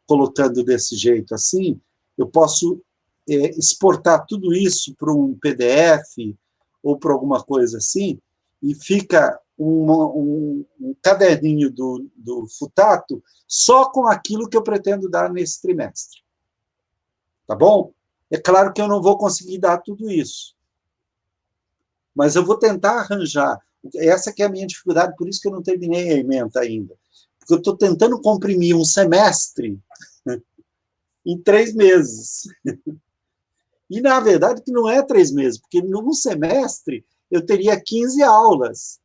colocando desse jeito assim, eu posso exportar tudo isso para um PDF ou para alguma coisa assim, e fica um caderninho do Futato só com aquilo que eu pretendo dar nesse trimestre. Tá bom? É claro que eu não vou conseguir dar tudo isso, mas eu vou tentar arranjar. Essa que é a minha dificuldade, por isso que eu não terminei a ementa ainda. Porque eu estou tentando comprimir um semestre em 3 meses. E, na verdade, que não é 3 meses, porque num semestre eu teria 15 aulas.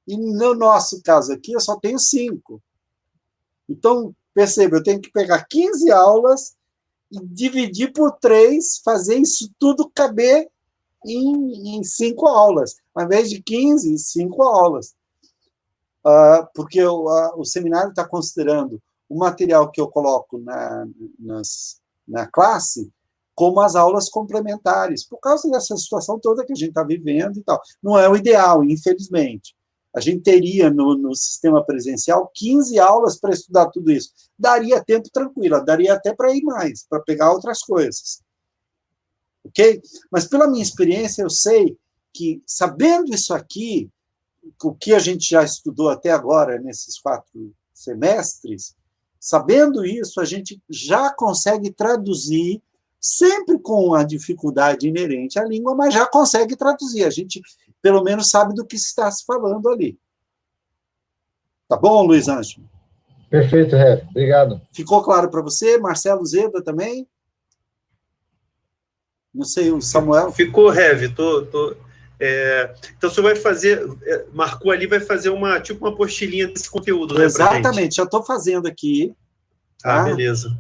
E, no nosso caso aqui, eu só tenho 5. Então, perceba, eu tenho que pegar 15 aulas e dividir por 3, fazer isso tudo caber em 5 aulas. Ao invés de 15, 5 aulas. Porque o seminário está considerando o material que eu coloco na classe como as aulas complementares, por causa dessa situação toda que a gente está vivendo e tal. Não é o ideal, infelizmente. A gente teria, no sistema presencial, 15 aulas para estudar tudo isso. Daria tempo tranquilo, daria até para ir mais, para pegar outras coisas. Ok? Mas, pela minha experiência, eu sei que, sabendo isso aqui, o que a gente já estudou até agora, nesses 4 semestres, sabendo isso, a gente já consegue traduzir, sempre com a dificuldade inerente à língua, mas já consegue traduzir. A gente, pelo menos, sabe do que está se falando ali. Tá bom, Luiz Ângelo?
Perfeito, Rev. Obrigado.
Ficou claro para você? Marcelo Zeda também? Não sei, o Samuel?
Ficou, Rev. Então, você vai fazer... marcou ali, vai fazer tipo uma apostilinha desse conteúdo, né?
Exatamente, já estou fazendo aqui. Tá?
Beleza.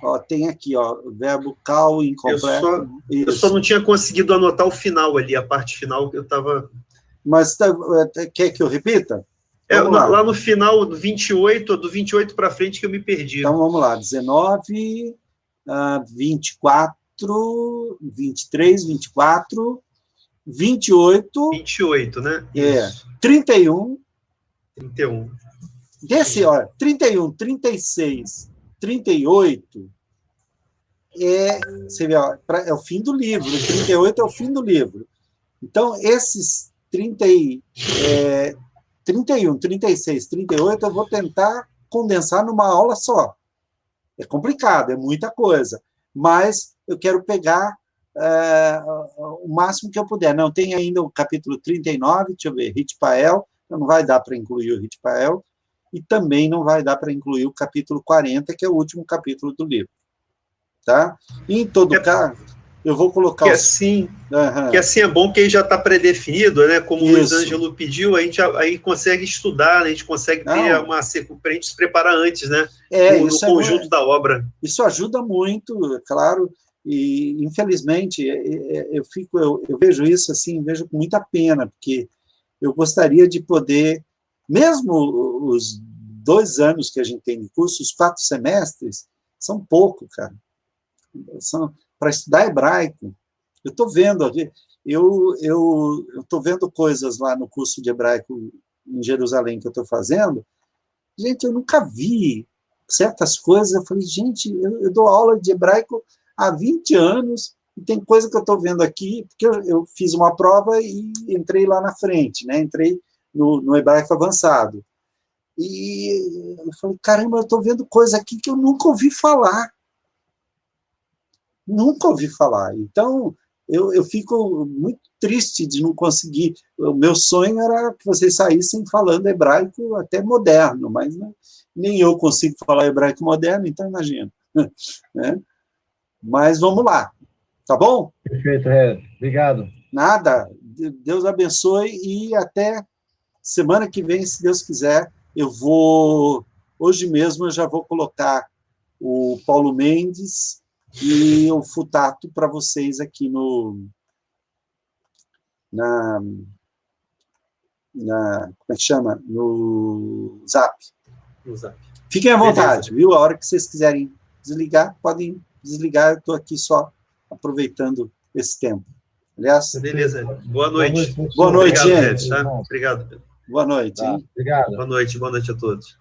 Ó, tem aqui, ó, o verbo cal incompleto.
Eu só não tinha conseguido anotar o final ali, a parte final que eu estava...
Mas quer que eu repita?
Lá no final, do 28 para frente, que eu me perdi.
Então, vamos lá. 19, 24, 23, 24, 28...
28, né?
Isso. 31...
31.
Olha, 31, 36, 38... você vê, ó, é o fim do livro. 38 é o fim do livro. Então, esses 31, 36, 38, eu vou tentar condensar numa aula só. É complicado, é muita coisa. Mas eu quero pegar o máximo que eu puder. Não, tem ainda o capítulo 39, deixa eu ver, Ritpael, não vai dar para incluir o Ritpael, e também não vai dar para incluir o capítulo 40, que é o último capítulo do livro. Tá? Em todo caso, eu vou colocar...
Que assim é bom, que aí já está predefinido, né? Como o Luiz Ângelo pediu, a gente aí consegue estudar, né? A gente consegue ter para a gente se preparar antes, né? No conjunto da obra.
Isso ajuda muito, é claro, e infelizmente eu vejo isso assim, vejo com muita pena, porque eu gostaria de poder, mesmo os 2 anos que a gente tem de curso, os 4 semestres, são pouco, cara. Para estudar hebraico. Eu estou vendo aqui, eu estou vendo coisas lá no curso de hebraico em Jerusalém que eu estou fazendo. Gente, eu nunca vi certas coisas. Eu falei, gente, eu dou aula de hebraico há 20 anos e tem coisa que eu estou vendo aqui, porque eu fiz uma prova e entrei lá na frente, né? Entrei no hebraico avançado. E eu falei, caramba, eu estou vendo coisa aqui que eu nunca ouvi falar. Nunca ouvi falar. Então, eu fico muito triste de não conseguir. O meu sonho era que vocês saíssem falando hebraico até moderno, mas nem eu consigo falar hebraico moderno, então imagina. Né? Mas vamos lá. Tá bom?
Perfeito, Red. Obrigado.
Nada. Deus abençoe e até semana que vem, se Deus quiser, hoje mesmo eu já vou colocar o Paulo Mendes e o Futato para vocês aqui como é que chama? No Zap. Fiquem à vontade, viu? A hora que vocês quiserem desligar, podem desligar, eu estou aqui só aproveitando esse tempo. Aliás,
beleza. Boa noite.
Boa noite,
obrigado,
gente.
Tá? Obrigado.
Boa noite.
Tá, obrigado.
Boa noite a todos.